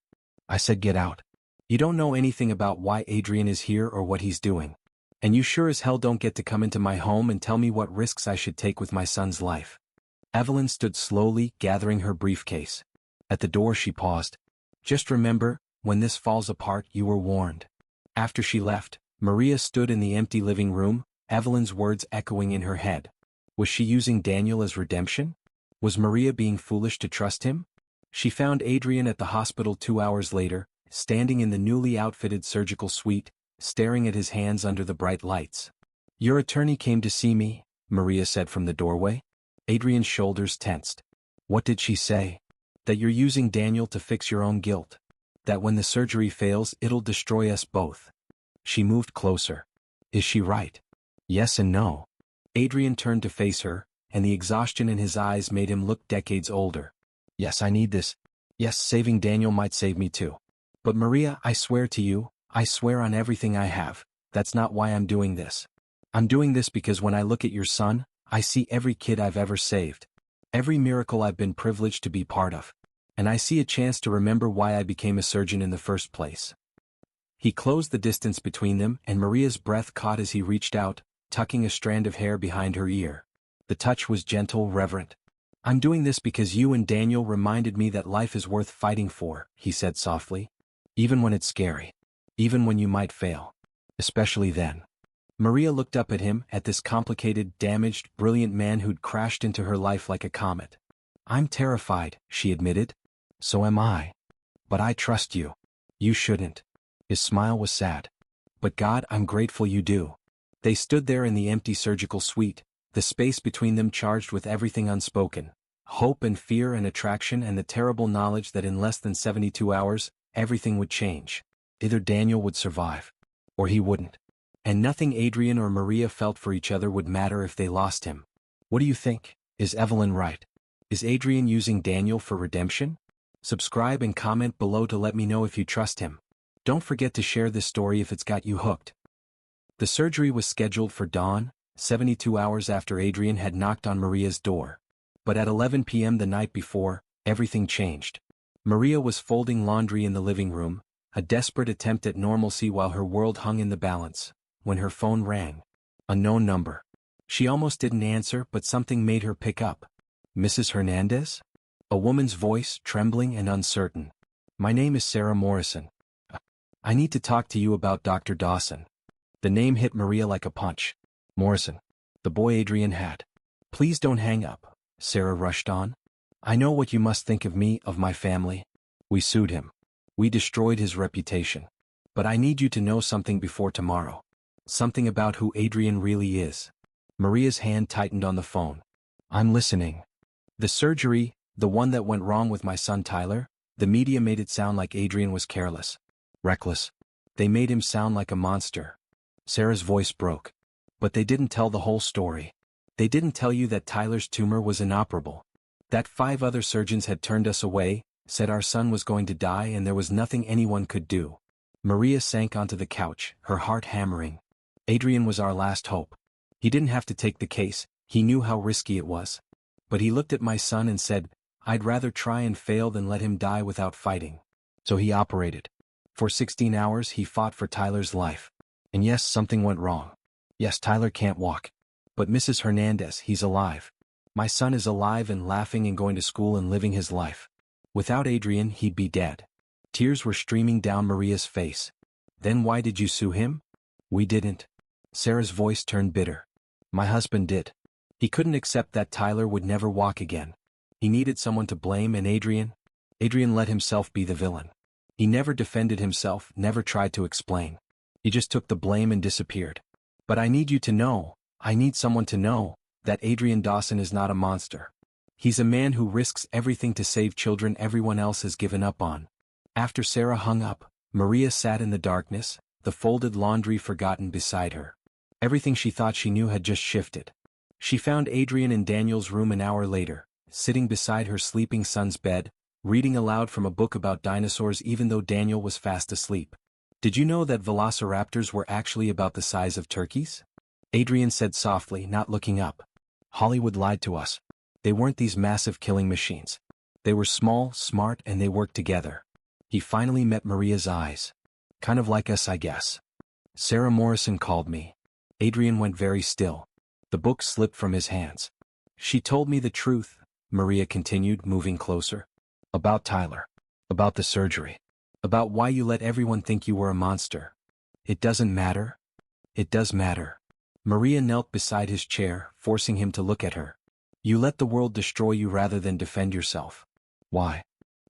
I said get out. You don't know anything about why Adrian is here or what he's doing. And you sure as hell don't get to come into my home and tell me what risks I should take with my son's life. Evelyn stood slowly, gathering her briefcase. At the door she paused. Just remember, when this falls apart, you were warned. After she left, Maria stood in the empty living room, Evelyn's words echoing in her head. Was she using Daniel as redemption? Was Maria being foolish to trust him? She found Adrian at the hospital 2 hours later, standing in the newly outfitted surgical suite, staring at his hands under the bright lights. Your attorney came to see me, Maria said from the doorway. Adrian's shoulders tensed. What did she say? That you're using Daniel to fix your own guilt. That when the surgery fails, it'll destroy us both. She moved closer. Is she right? Yes and no. Adrian turned to face her, and the exhaustion in his eyes made him look decades older. Yes, I need this. Yes, saving Daniel might save me too. But Maria, I swear to you, I swear on everything I have, that's not why I'm doing this. I'm doing this because when I look at your son, I see every kid I've ever saved. Every miracle I've been privileged to be part of. And I see a chance to remember why I became a surgeon in the first place. He closed the distance between them, and Maria's breath caught as he reached out, tucking a strand of hair behind her ear. The touch was gentle, reverent. I'm doing this because you and Daniel reminded me that life is worth fighting for, he said softly. Even when it's scary. Even when you might fail. Especially then. Maria looked up at him, at this complicated, damaged, brilliant man who'd crashed into her life like a comet. I'm terrified, she admitted. So am I. But I trust you. You shouldn't. His smile was sad. But God, I'm grateful you do. They stood there in the empty surgical suite, the space between them charged with everything unspoken. Hope and fear and attraction and the terrible knowledge that in less than 72 hours, everything would change. Either Daniel would survive. Or he wouldn't. And nothing Adrian or Maria felt for each other would matter if they lost him. What do you think? Is Evelyn right? Is Adrian using Daniel for redemption? Subscribe and comment below to let me know if you trust him. Don't forget to share this story if it's got you hooked. The surgery was scheduled for dawn, 72 hours after Adrian had knocked on Maria's door. But at 11 p.m. the night before, everything changed. Maria was folding laundry in the living room, a desperate attempt at normalcy while her world hung in the balance, when her phone rang. A known number. She almost didn't answer, but something made her pick up. Mrs. Hernandez? A woman's voice, trembling and uncertain. My name is Sarah Morrison. I need to talk to you about Dr. Dawson. The name hit Maria like a punch. Morrison. The boy Adrian had. Please don't hang up, Sarah rushed on. I know what you must think of me, of my family. We sued him. We destroyed his reputation. But I need you to know something before tomorrow. Something about who Adrian really is. Maria's hand tightened on the phone. I'm listening. The surgery, the one that went wrong with my son Tyler, the media made it sound like Adrian was careless. Reckless. They made him sound like a monster. Sarah's voice broke. But they didn't tell the whole story. They didn't tell you that Tyler's tumor was inoperable. That 5 other surgeons had turned us away, said our son was going to die and there was nothing anyone could do. Maria sank onto the couch, her heart hammering. Adrian was our last hope. He didn't have to take the case, he knew how risky it was. But he looked at my son and said, I'd rather try and fail than let him die without fighting. So he operated. For 16 hours he fought for Tyler's life. And yes, something went wrong. Yes, Tyler can't walk. But Mrs. Hernandez, he's alive. My son is alive and laughing and going to school and living his life. Without Adrian, he'd be dead. Tears were streaming down Maria's face. Then why did you sue him? We didn't. Sarah's voice turned bitter. My husband did. He couldn't accept that Tyler would never walk again. He needed someone to blame, and Adrian let himself be the villain. He never defended himself, never tried to explain. He just took the blame and disappeared. But I need you to know, I need someone to know, that Adrian Dawson is not a monster. He's a man who risks everything to save children everyone else has given up on. After Sarah hung up, Maria sat in the darkness, the folded laundry forgotten beside her. Everything she thought she knew had just shifted. She found Adrian in Daniel's room an hour later, sitting beside her sleeping son's bed, reading aloud from a book about dinosaurs even though Daniel was fast asleep. Did you know that velociraptors were actually about the size of turkeys? Adrian said softly, not looking up. Hollywood lied to us. They weren't these massive killing machines. They were small, smart, and they worked together. He finally met Maria's eyes. Kind of like us, I guess. Sarah Morrison called me. Adrian went very still. The book slipped from his hands. She told me the truth, Maria continued, moving closer. About Tyler. About the surgery. About why you let everyone think you were a monster. It doesn't matter. It does matter. Maria knelt beside his chair, forcing him to look at her. You let the world destroy you rather than defend yourself. Why?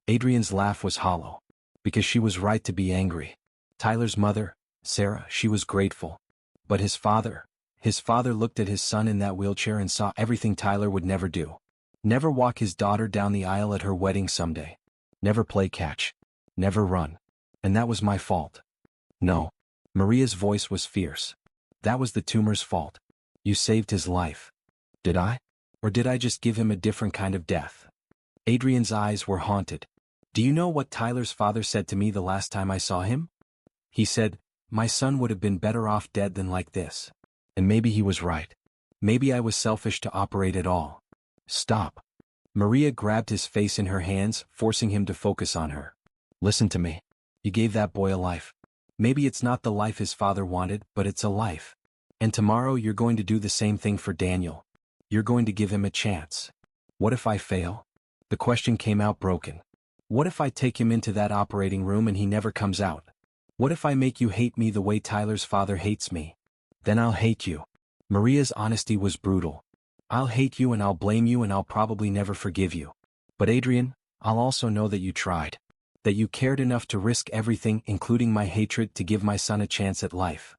Adrian's laugh was hollow. Because she was right to be angry. Tyler's mother, Sarah, she was grateful. But his father looked at his son in that wheelchair and saw everything Tyler would never do. Never walk his daughter down the aisle at her wedding someday. Never play catch. Never run. And that was my fault. No. Maria's voice was fierce. That was the tumor's fault. You saved his life. Did I? Or did I just give him a different kind of death? Adrian's eyes were haunted. Do you know what Tyler's father said to me the last time I saw him? He said, my son would have been better off dead than like this. And maybe he was right. Maybe I was selfish to operate at all. Stop. Maria grabbed his face in her hands, forcing him to focus on her. Listen to me. You gave that boy a life. Maybe it's not the life his father wanted, but it's a life. And tomorrow you're going to do the same thing for Daniel. You're going to give him a chance. What if I fail? The question came out broken. What if I take him into that operating room and he never comes out? What if I make you hate me the way Tyler's father hates me? Then I'll hate you. Maria's honesty was brutal. I'll hate you and I'll blame you and I'll probably never forgive you. But Adrian, I'll also know that you tried. That you cared enough to risk everything, including my hatred, to give my son a chance at life.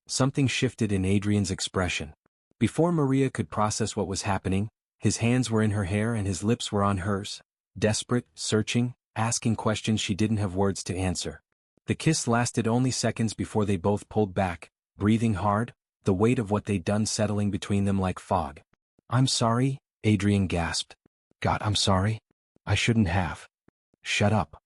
Something shifted in Adrian's expression. Before Maria could process what was happening, his hands were in her hair and his lips were on hers. Desperate, searching, asking questions she didn't have words to answer. The kiss lasted only seconds before they both pulled back, breathing hard, the weight of what they'd done settling between them like fog. I'm sorry, Adrian gasped. God, I'm sorry. I shouldn't have. Shut up.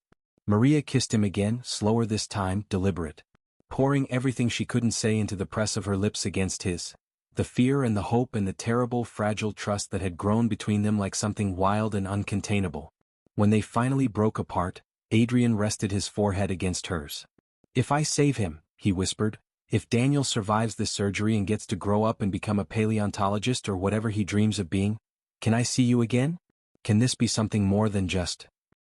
Maria kissed him again, slower this time, deliberate. Pouring everything she couldn't say into the press of her lips against his. The fear and the hope and the terrible, fragile trust that had grown between them like something wild and uncontainable. When they finally broke apart, Adrian rested his forehead against hers. If I save him, he whispered, if Daniel survives this surgery and gets to grow up and become a paleontologist or whatever he dreams of being, can I see you again? Can this be something more than just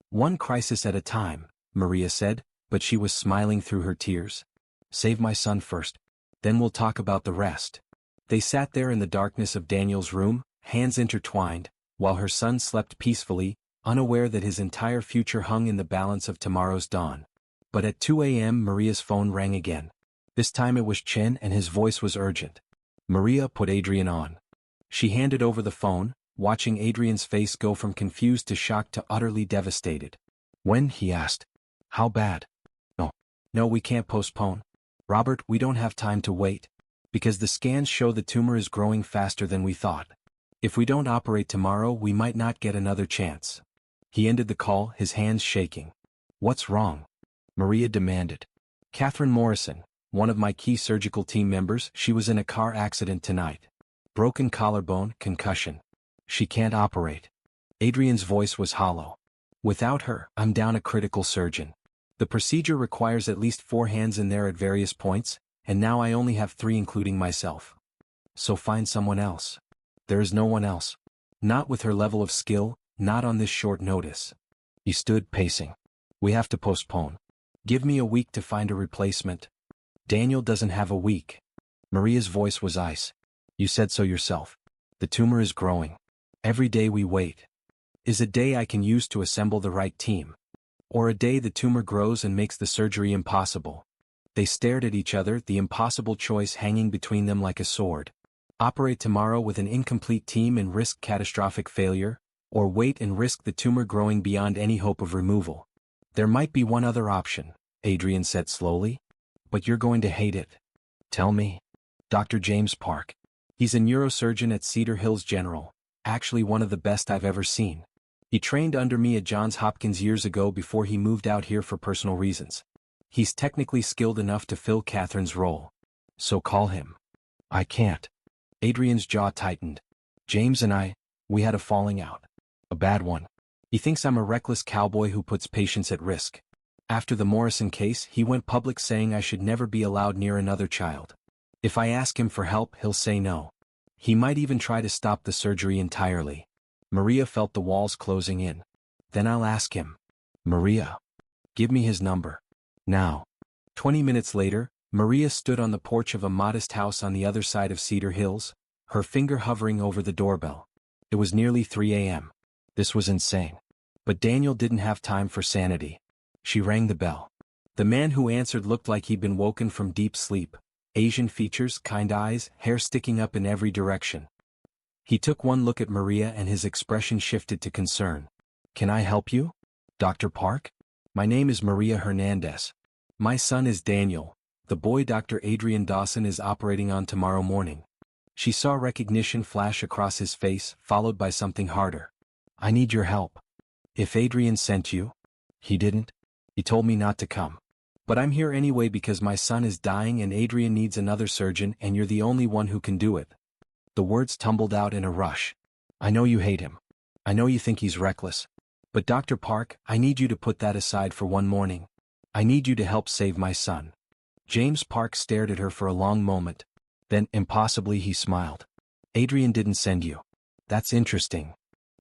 one crisis at a time? Maria said, but she was smiling through her tears. Save my son first. Then we'll talk about the rest. They sat there in the darkness of Daniel's room, hands intertwined, while her son slept peacefully, unaware that his entire future hung in the balance of tomorrow's dawn. But at 2 a.m. Maria's phone rang again. This time it was Chen and his voice was urgent. Maria, put Adrian on. She handed over the phone, watching Adrian's face go from confused to shocked to utterly devastated. When? He asked. How bad? No. No, we can't postpone. Robert, we don't have time to wait. Because the scans show the tumor is growing faster than we thought. If we don't operate tomorrow, we might not get another chance. He ended the call, his hands shaking. What's wrong? Maria demanded. Catherine Morrison, one of my key surgical team members, she was in a car accident tonight. Broken collarbone, concussion. She can't operate. Adrian's voice was hollow. Without her, I'm down a critical surgeon. The procedure requires at least 4 hands in there at various points, and now I only have 3 including myself. So find someone else. There is no one else. Not with her level of skill, not on this short notice. He stood pacing. We have to postpone. Give me a week to find a replacement. Daniel doesn't have a week. Maria's voice was ice. You said so yourself. The tumor is growing. Every day we wait is a day I can use to assemble the right team. Or a day the tumor grows and makes the surgery impossible. They stared at each other, the impossible choice hanging between them like a sword. Operate tomorrow with an incomplete team and risk catastrophic failure, or wait and risk the tumor growing beyond any hope of removal. There might be one other option, Adrian said slowly. But you're going to hate it. Tell me. Dr. James Park. He's a neurosurgeon at Cedar Hills General, actually one of the best I've ever seen. He trained under me at Johns Hopkins years ago before he moved out here for personal reasons. He's technically skilled enough to fill Catherine's role. So call him. I can't. Adrian's jaw tightened. James and we had a falling out. A bad one. He thinks I'm a reckless cowboy who puts patients at risk. After the Morrison case, he went public saying I should never be allowed near another child. If I ask him for help, he'll say no. He might even try to stop the surgery entirely. Maria felt the walls closing in. Then I'll ask him. Maria. Give me his number. Now. 20 minutes later, Maria stood on the porch of a modest house on the other side of Cedar Hills, her finger hovering over the doorbell. It was nearly 3 a.m. This was insane. But Daniel didn't have time for sanity. She rang the bell. The man who answered looked like he'd been woken from deep sleep. Asian features, kind eyes, hair sticking up in every direction. He took one look at Maria and his expression shifted to concern. Can I help you? Dr. Park? My name is Maria Hernandez. My son is Daniel, the boy Dr. Adrian Dawson is operating on tomorrow morning. She saw recognition flash across his face, followed by something harder. I need your help. If Adrian sent you? He didn't. He told me not to come. But I'm here anyway because my son is dying and Adrian needs another surgeon and you're the only one who can do it. The words tumbled out in a rush. I know you hate him. I know you think he's reckless. But Dr. Park, I need you to put that aside for one morning. I need you to help save my son. James Park stared at her for a long moment. Then, impossibly, he smiled. Adrian didn't send you. That's interesting.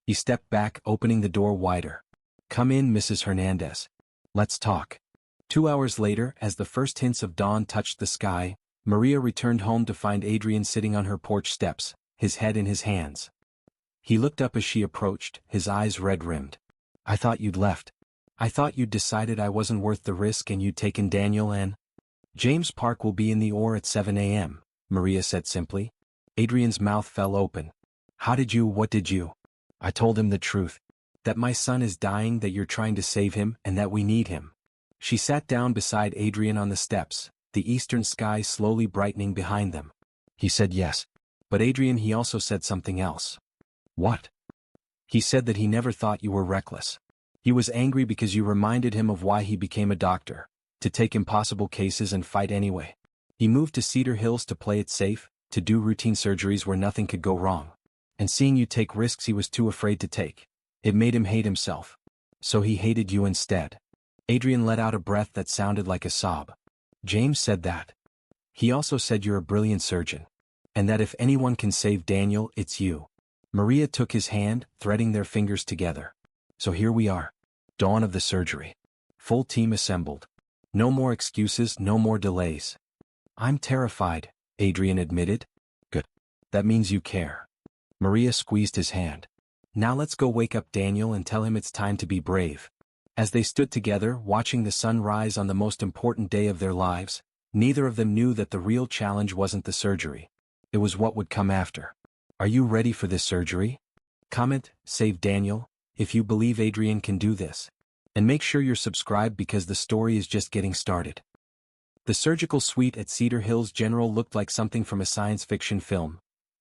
He stepped back, opening the door wider. Come in, Mrs. Hernandez. Let's talk. 2 hours later, as the first hints of dawn touched the sky, Maria returned home to find Adrian sitting on her porch steps, his head in his hands. He looked up as she approached, his eyes red-rimmed. I thought you'd left. I thought you'd decided I wasn't worth the risk and you'd taken Daniel and... James Park will be in the OR at 7 a.m., Maria said simply. Adrian's mouth fell open. What did you? I told him the truth. That my son is dying, that you're trying to save him, and that we need him. She sat down beside Adrian on the steps, the eastern sky slowly brightening behind them. He said yes. But Adrian, he also said something else. What? He said that he never thought you were reckless. He was angry because you reminded him of why he became a doctor, to take impossible cases and fight anyway. He moved to Cedar Hills to play it safe, to do routine surgeries where nothing could go wrong. And seeing you take risks he was too afraid to take. It made him hate himself. So he hated you instead. Adrian let out a breath that sounded like a sob. James said that. He also said you're a brilliant surgeon. And that if anyone can save Daniel, it's you. Maria took his hand, threading their fingers together. So here we are. Dawn of the surgery. Full team assembled. No more excuses, no more delays. I'm terrified, Adrian admitted. Good. That means you care. Maria squeezed his hand. Now let's go wake up Daniel and tell him it's time to be brave. As they stood together, watching the sun rise on the most important day of their lives, Neither of them knew that the real challenge wasn't the surgery. It was what would come after. Are you ready for this surgery? Comment, save Daniel, if you believe Adrian can do this. And make sure you're subscribed because the story is just getting started. The surgical suite at Cedar Hills General looked like something from a science fiction film.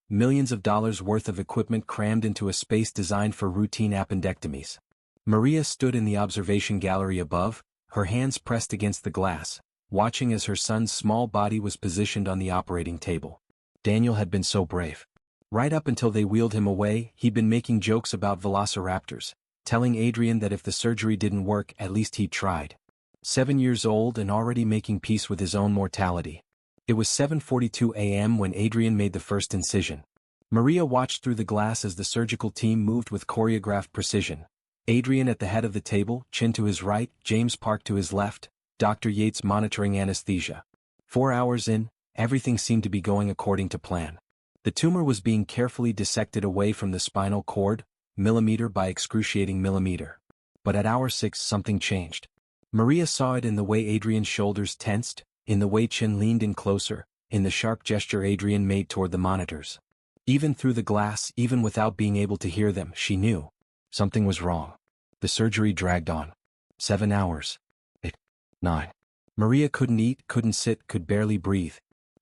Millions of dollars worth of equipment crammed into a space designed for routine appendectomies. Maria stood in the observation gallery above, her hands pressed against the glass, watching as her son's small body was positioned on the operating table. Daniel had been so brave. Right up until they wheeled him away, he'd been making jokes about velociraptors, telling Adrian that if the surgery didn't work, at least he'd tried. 7 years old and already making peace with his own mortality. It was 7:42 a.m. when Adrian made the first incision. Maria watched through the glass as the surgical team moved with choreographed precision. Adrian at the head of the table, Chin to his right, James Park to his left, Dr. Yates monitoring anesthesia. 4 hours in, everything seemed to be going according to plan. The tumor was being carefully dissected away from the spinal cord, millimeter by excruciating millimeter. But at hour 6 something changed. Maria saw it in the way Adrian's shoulders tensed, in the way Chin leaned in closer, in the sharp gesture Adrian made toward the monitors. Even through the glass, even without being able to hear them, she knew. Something was wrong. The surgery dragged on. 7 hours. 8. 9. Maria couldn't eat, couldn't sit, could barely breathe.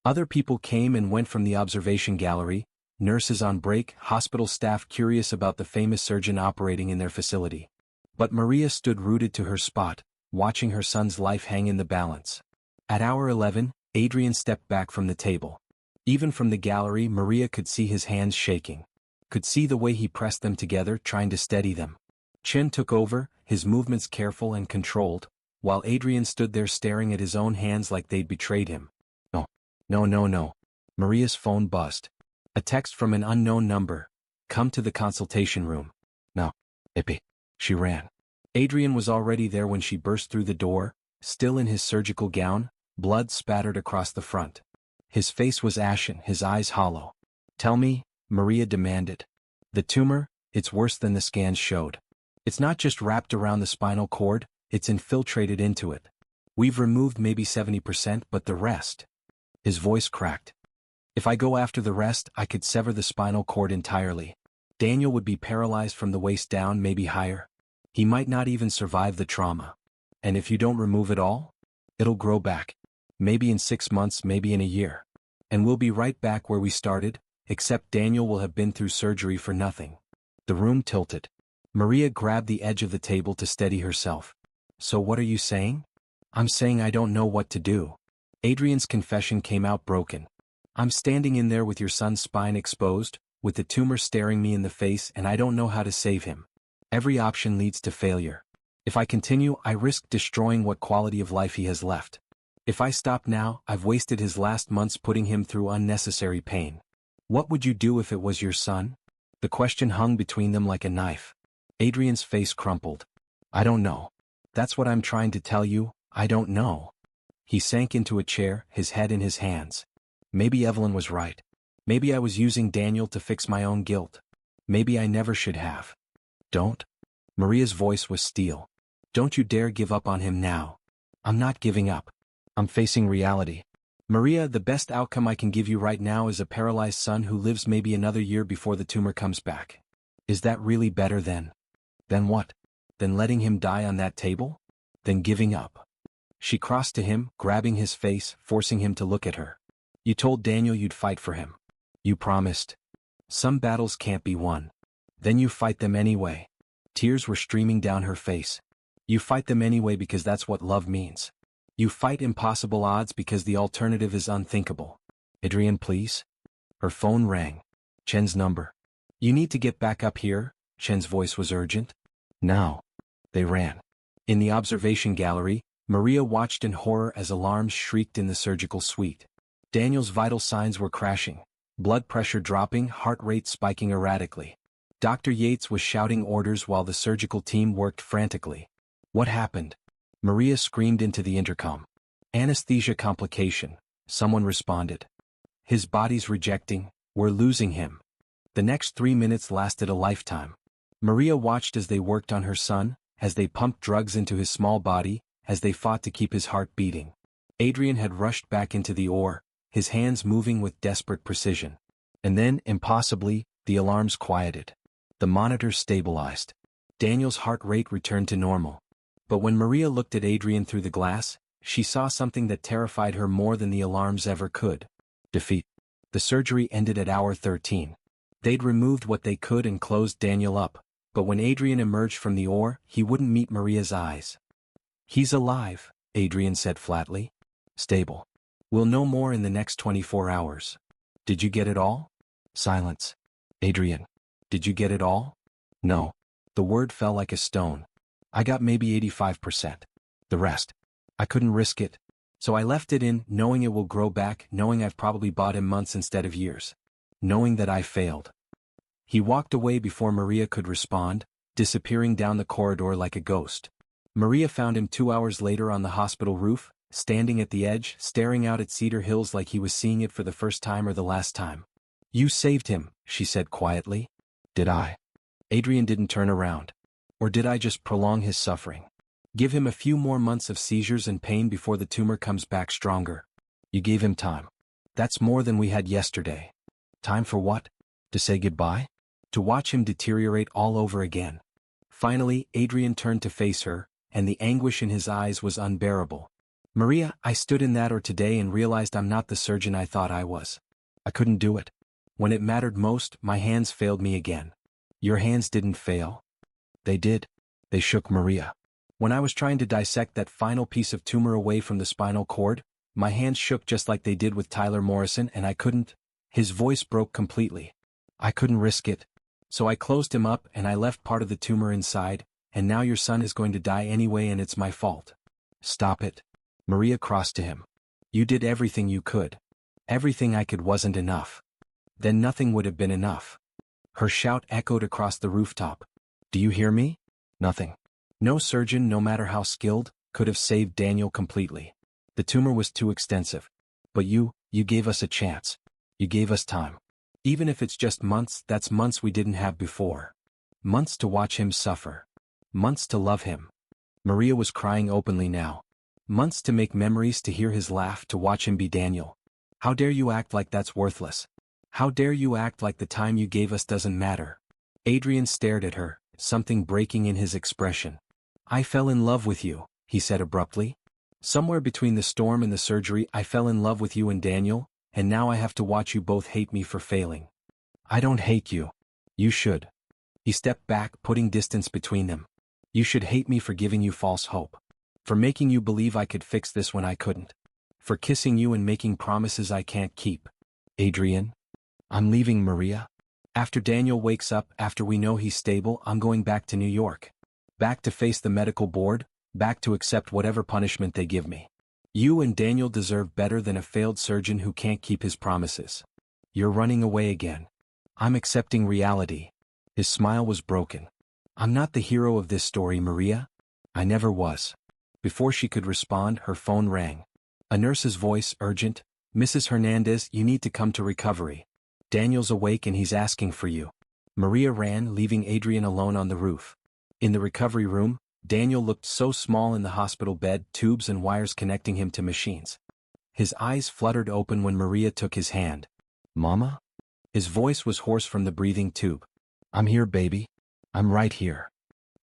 Other people came and went from the observation gallery, nurses on break, hospital staff curious about the famous surgeon operating in their facility. But Maria stood rooted to her spot, watching her son's life hang in the balance. At hour 11, Adrian stepped back from the table. Even from the gallery, Maria could see his hands shaking. Could see the way he pressed them together, trying to steady them. Chin took over, his movements careful and controlled, while Adrian stood there staring at his own hands like they'd betrayed him. No. Maria's phone buzzed. A text from an unknown number. Come to the consultation room. No. Ippy. She ran. Adrian was already there when she burst through the door, still in his surgical gown, blood spattered across the front. His face was ashen, his eyes hollow. Tell me, Maria demanded. The tumor, it's worse than the scans showed. It's not just wrapped around the spinal cord, it's infiltrated into it. We've removed maybe 70%, but the rest. His voice cracked. If I go after the rest, I could sever the spinal cord entirely. Daniel would be paralyzed from the waist down, maybe higher. He might not even survive the trauma. And if you don't remove it all, it'll grow back. Maybe in 6 months, maybe in a year. And we'll be right back where we started, except Daniel will have been through surgery for nothing. The room tilted. Maria grabbed the edge of the table to steady herself. So what are you saying? I'm saying I don't know what to do. Adrian's confession came out broken. I'm standing in there with your son's spine exposed, with the tumor staring me in the face, and I don't know how to save him. Every option leads to failure. If I continue, I risk destroying what quality of life he has left. If I stop now, I've wasted his last months putting him through unnecessary pain. What would you do if it was your son? The question hung between them like a knife. Adrian's face crumpled. I don't know. That's what I'm trying to tell you, I don't know. He sank into a chair, his head in his hands. Maybe Evelyn was right. Maybe I was using Daniel to fix my own guilt. Maybe I never should have. Don't. Maria's voice was steel. Don't you dare give up on him now. I'm not giving up. I'm facing reality. Maria, the best outcome I can give you right now is a paralyzed son who lives maybe another year before the tumor comes back. Is that really better than? Then what? Than letting him die on that table? Then giving up. She crossed to him, grabbing his face, forcing him to look at her. You told Daniel you'd fight for him. You promised. Some battles can't be won. Then you fight them anyway. Tears were streaming down her face. You fight them anyway because that's what love means. You fight impossible odds because the alternative is unthinkable. Adrian, please? Her phone rang. Chen's number. You need to get back up here, Chen's voice was urgent. Now. They ran. In the observation gallery, Maria watched in horror as alarms shrieked in the surgical suite. Daniel's vital signs were crashing. Blood pressure dropping, heart rate spiking erratically. Dr. Yates was shouting orders while the surgical team worked frantically. What happened? Maria screamed into the intercom. Anesthesia complication, someone responded. His body's rejecting, we're losing him. The next 3 minutes lasted a lifetime. Maria watched as they worked on her son, as they pumped drugs into his small body, as they fought to keep his heart beating. Adrian had rushed back into the OR, his hands moving with desperate precision. And then, impossibly, the alarms quieted. The monitors stabilized. Daniel's heart rate returned to normal. But when Maria looked at Adrian through the glass, she saw something that terrified her more than the alarms ever could. Defeat. The surgery ended at hour 13. They'd removed what they could and closed Daniel up, but when Adrian emerged from the OR, he wouldn't meet Maria's eyes. "He's alive," Adrian said flatly. "Stable. We'll know more in the next 24 hours. Did you get it all?" Silence. "Adrian, did you get it all?" "No." The word fell like a stone. "I got maybe 85%. The rest. I couldn't risk it. So I left it in, knowing it will grow back, knowing I've probably bought him months instead of years. Knowing that I failed." He walked away before Maria could respond, disappearing down the corridor like a ghost. Maria found him 2 hours later on the hospital roof, standing at the edge, staring out at Cedar Hills like he was seeing it for the first time or the last time. "You saved him," she said quietly. "Did I?" Adrian didn't turn around. "Or did I just prolong his suffering? Give him a few more months of seizures and pain before the tumor comes back stronger?" "You gave him time. That's more than we had yesterday." "Time for what? To say goodbye? To watch him deteriorate all over again?" Finally, Adrian turned to face her, and the anguish in his eyes was unbearable. "Maria, I stood in that OR today and realized I'm not the surgeon I thought I was. I couldn't do it. When it mattered most, my hands failed me again." "Your hands didn't fail." "They did." They shook Maria. "When I was trying to dissect that final piece of tumor away from the spinal cord, my hands shook just like they did with Tyler Morrison and I couldn't." His voice broke completely. "I couldn't risk it. So I closed him up and I left part of the tumor inside, and now your son is going to die anyway and it's my fault." "Stop it." Maria crossed to him. "You did everything you could. Everything I could wasn't enough. Then nothing would have been enough." Her shout echoed across the rooftop. "Do you hear me? Nothing. No surgeon, no matter how skilled, could have saved Daniel completely. The tumor was too extensive. But you gave us a chance. You gave us time. Even if it's just months, that's months we didn't have before. Months to watch him suffer. Months to love him." Maria was crying openly now. "Months to make memories, to hear his laugh, to watch him be Daniel. How dare you act like that's worthless? How dare you act like the time you gave us doesn't matter?" Adrian stared at her, something breaking in his expression. "I fell in love with you," he said abruptly. "Somewhere between the storm and the surgery I fell in love with you and Daniel, and now I have to watch you both hate me for failing." "I don't hate you. You should." He stepped back, putting distance between them. "You should hate me for giving you false hope. For making you believe I could fix this when I couldn't. For kissing you and making promises I can't keep." "Adrian? I'm leaving Maria. After Daniel wakes up, after we know he's stable, I'm going back to New York. Back to face the medical board, back to accept whatever punishment they give me. You and Daniel deserve better than a failed surgeon who can't keep his promises. You're running away again. I'm accepting reality." His smile was broken. "I'm not the hero of this story, Maria. I never was." Before she could respond, her phone rang. A nurse's voice, urgent. "Mrs. Hernandez, you need to come to recovery. Daniel's awake and he's asking for you." Maria ran, leaving Adrian alone on the roof. In the recovery room, Daniel looked so small in the hospital bed, tubes and wires connecting him to machines. His eyes fluttered open when Maria took his hand. "Mama?" His voice was hoarse from the breathing tube. "I'm here, baby. I'm right here.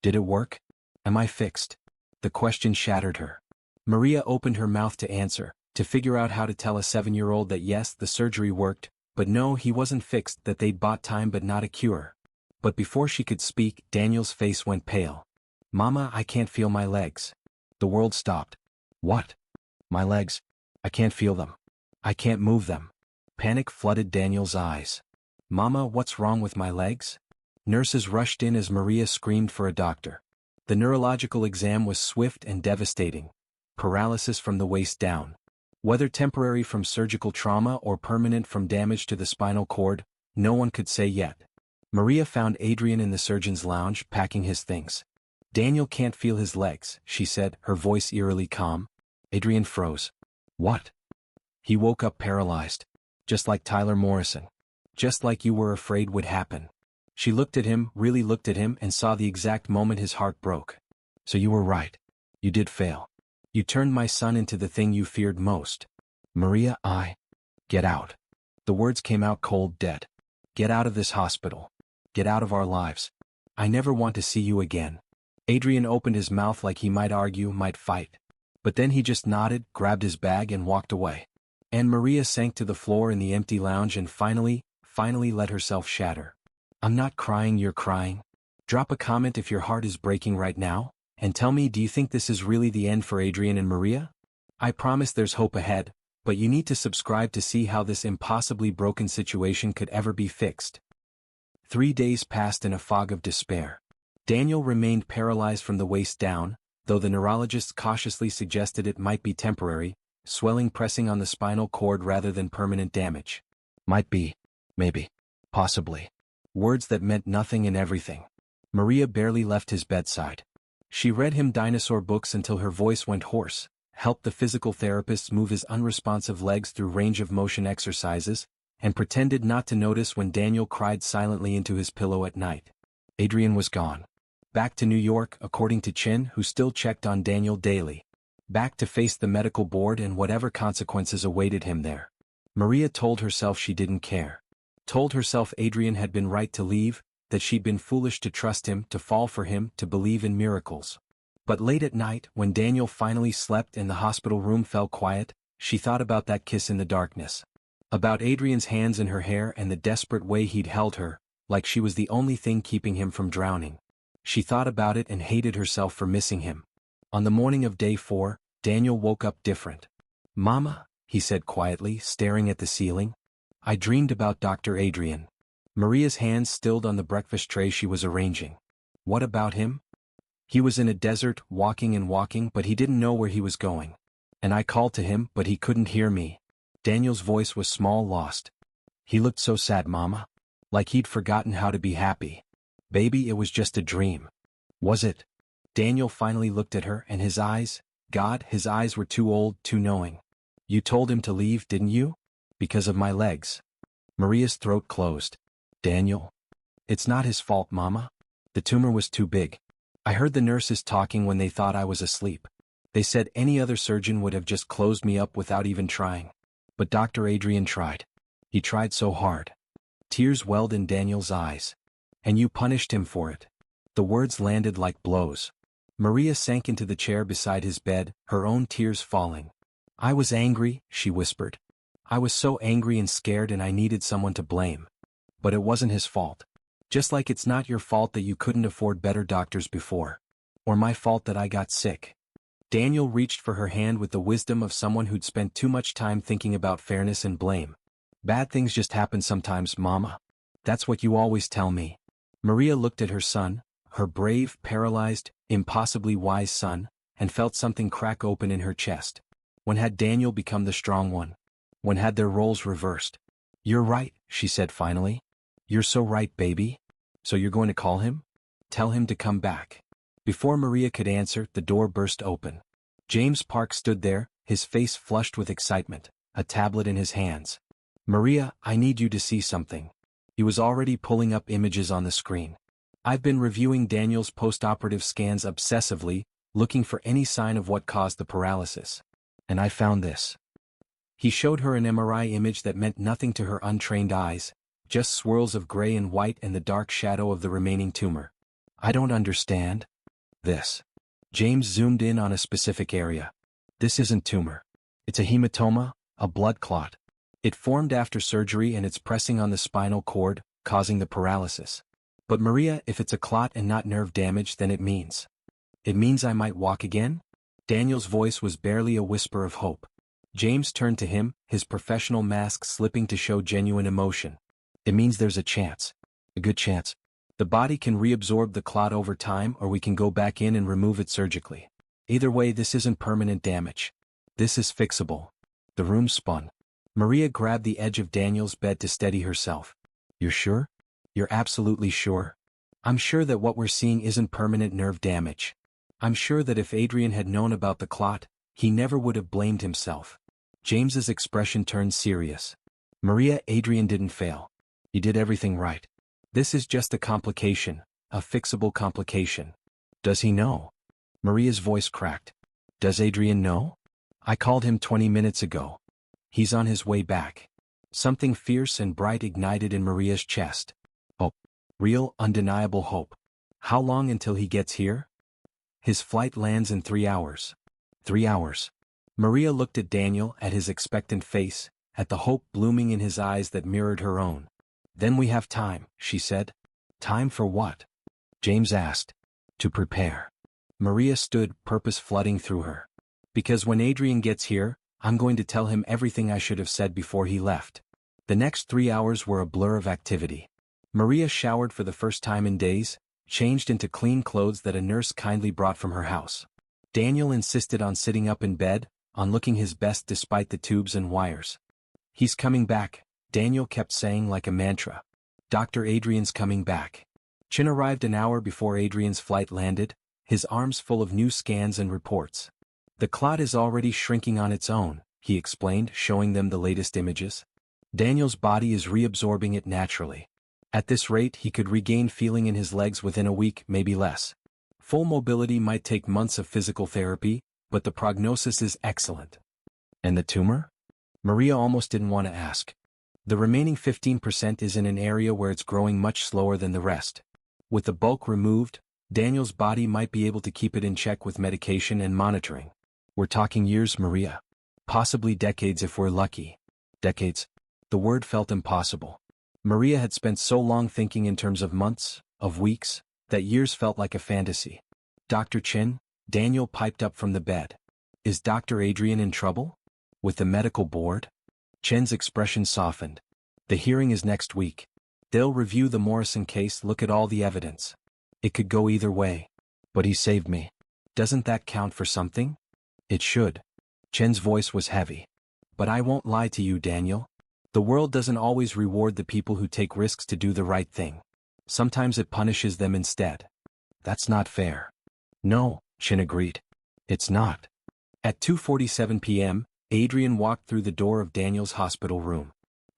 Did it work? Am I fixed?" The question shattered her. Maria opened her mouth to answer, to figure out how to tell a 7-year-old that yes, the surgery worked, but no, he wasn't fixed, that they'd bought time but not a cure. But before she could speak, Daniel's face went pale. "Mama, I can't feel my legs." The world stopped. "What? My legs? I can't feel them. I can't move them." Panic flooded Daniel's eyes. "Mama, what's wrong with my legs?" Nurses rushed in as Maria screamed for a doctor. The neurological exam was swift and devastating. Paralysis from the waist down. Whether temporary from surgical trauma or permanent from damage to the spinal cord, no one could say yet. Maria found Adrian in the surgeon's lounge, packing his things. "Daniel can't feel his legs," she said, her voice eerily calm. Adrian froze. "What?" "He woke up paralyzed. Just like Tyler Morrison. Just like you were afraid would happen." She looked at him, really looked at him, and saw the exact moment his heart broke. "So you were right. You did fail. You turned my son into the thing you feared most. Maria, get out. The words came out cold dead. Get out of this hospital. Get out of our lives. I never want to see you again. Adrian opened his mouth like he might argue, might fight. But then he just nodded, grabbed his bag and walked away. And Maria sank to the floor in the empty lounge and finally let herself shatter. I'm not crying, you're crying. Drop a comment if your heart is breaking right now, and tell me, do you think this is really the end for Adrian and Maria? I promise there's hope ahead, but you need to subscribe to see how this impossibly broken situation could ever be fixed. 3 days passed in a fog of despair. Daniel remained paralyzed from the waist down, though the neurologists cautiously suggested it might be temporary, swelling pressing on the spinal cord rather than permanent damage. Might be, maybe, possibly. Words that meant nothing and everything. Maria barely left his bedside. She read him dinosaur books until her voice went hoarse, helped the physical therapists move his unresponsive legs through range of motion exercises, and pretended not to notice when Daniel cried silently into his pillow at night. Adrian was gone. Back to New York, according to Chin, who still checked on Daniel daily. Back to face the medical board and whatever consequences awaited him there. Maria told herself she didn't care. Told herself Adrian had been right to leave, that she'd been foolish to trust him, to fall for him, to believe in miracles. But late at night, when Daniel finally slept and the hospital room fell quiet, she thought about that kiss in the darkness. About Adrian's hands in her hair and the desperate way he'd held her, like she was the only thing keeping him from drowning. She thought about it and hated herself for missing him. On the morning of day 4, Daniel woke up different. Mama, he said quietly, staring at the ceiling. I dreamed about Dr. Adrian. Maria's hands stilled on the breakfast tray she was arranging. What about him? He was in a desert, walking and walking, but he didn't know where he was going. And I called to him, but he couldn't hear me. Daniel's voice was small, lost. He looked so sad, Mama. Like he'd forgotten how to be happy. Baby, it was just a dream. Was it? Daniel finally looked at her and his eyes, God, his eyes were too old, too knowing. You told him to leave, didn't you? Because of my legs. Maria's throat closed. Daniel. It's not his fault, Mama. The tumor was too big. I heard the nurses talking when they thought I was asleep. They said any other surgeon would have just closed me up without even trying. But Dr. Adrian tried. He tried so hard. Tears welled in Daniel's eyes. And you punished him for it. The words landed like blows. Maria sank into the chair beside his bed, her own tears falling. I was angry, she whispered. I was so angry and scared and I needed someone to blame. But it wasn't his fault. Just like it's not your fault that you couldn't afford better doctors before. Or my fault that I got sick. Daniel reached for her hand with the wisdom of someone who'd spent too much time thinking about fairness and blame. Bad things just happen sometimes, Mama. That's what you always tell me. Maria looked at her son, her brave, paralyzed, impossibly wise son, and felt something crack open in her chest. When had Daniel become the strong one? When had their roles reversed? You're right, she said finally. You're so right, baby. So you're going to call him? Tell him to come back. Before Maria could answer, the door burst open. James Park stood there, his face flushed with excitement, a tablet in his hands. Maria, I need you to see something. He was already pulling up images on the screen. I've been reviewing Daniel's post-operative scans obsessively, looking for any sign of what caused the paralysis. And I found this. He showed her an MRI image that meant nothing to her untrained eyes, just swirls of gray and white and the dark shadow of the remaining tumor. I don't understand this. James zoomed in on a specific area. This isn't tumor. It's a hematoma, a blood clot. It formed after surgery and it's pressing on the spinal cord, causing the paralysis. But Maria, if it's a clot and not nerve damage, then it means I might walk again? Daniel's voice was barely a whisper of hope. James turned to him, his professional mask slipping to show genuine emotion. It means there's a chance. A good chance. The body can reabsorb the clot over time, or we can go back in and remove it surgically. Either way, this isn't permanent damage. This is fixable. The room spun. Maria grabbed the edge of Daniel's bed to steady herself. You're sure? You're absolutely sure? I'm sure that what we're seeing isn't permanent nerve damage. I'm sure that if Adrian had known about the clot, he never would have blamed himself. James's expression turned serious. Maria, Adrian didn't fail. He did everything right. This is just a complication, a fixable complication. Does he know? Maria's voice cracked. Does Adrian know? I called him 20 minutes ago. He's on his way back. Something fierce and bright ignited in Maria's chest. Hope. Real, undeniable hope. How long until he gets here? His flight lands in 3 hours. 3 hours. Maria looked at Daniel, at his expectant face, at the hope blooming in his eyes that mirrored her own. Then we have time, she said. Time for what? James asked. To prepare. Maria stood, purpose flooding through her. Because when Adrian gets here, I'm going to tell him everything I should have said before he left. The next 3 hours were a blur of activity. Maria showered for the first time in days, changed into clean clothes that a nurse kindly brought from her house. Daniel insisted on sitting up in bed, on looking his best despite the tubes and wires. He's coming back, Daniel kept saying like a mantra. Dr. Adrian's coming back. Chin arrived an hour before Adrian's flight landed, his arms full of new scans and reports. The clot is already shrinking on its own, he explained, showing them the latest images. Daniel's body is reabsorbing it naturally. At this rate he could regain feeling in his legs within a week, maybe less. Full mobility might take months of physical therapy, but the prognosis is excellent. And the tumor? Maria almost didn't want to ask. The remaining 15% is in an area where it's growing much slower than the rest. With the bulk removed, Daniel's body might be able to keep it in check with medication and monitoring. We're talking years, Maria. Possibly decades if we're lucky. Decades? The word felt impossible. Maria had spent so long thinking in terms of months, of weeks, that years felt like a fantasy. Dr. Chin, Daniel piped up from the bed. Is Dr. Adrian in trouble? With the medical board? Chin's expression softened. The hearing is next week. They'll review the Morrison case, look at all the evidence. It could go either way. But he saved me. Doesn't that count for something? It should. Chin's voice was heavy. But I won't lie to you, Daniel. The world doesn't always reward the people who take risks to do the right thing. Sometimes it punishes them instead. That's not fair. No, Chin agreed. It's not. At 2:47 p.m., Adrian walked through the door of Daniel's hospital room.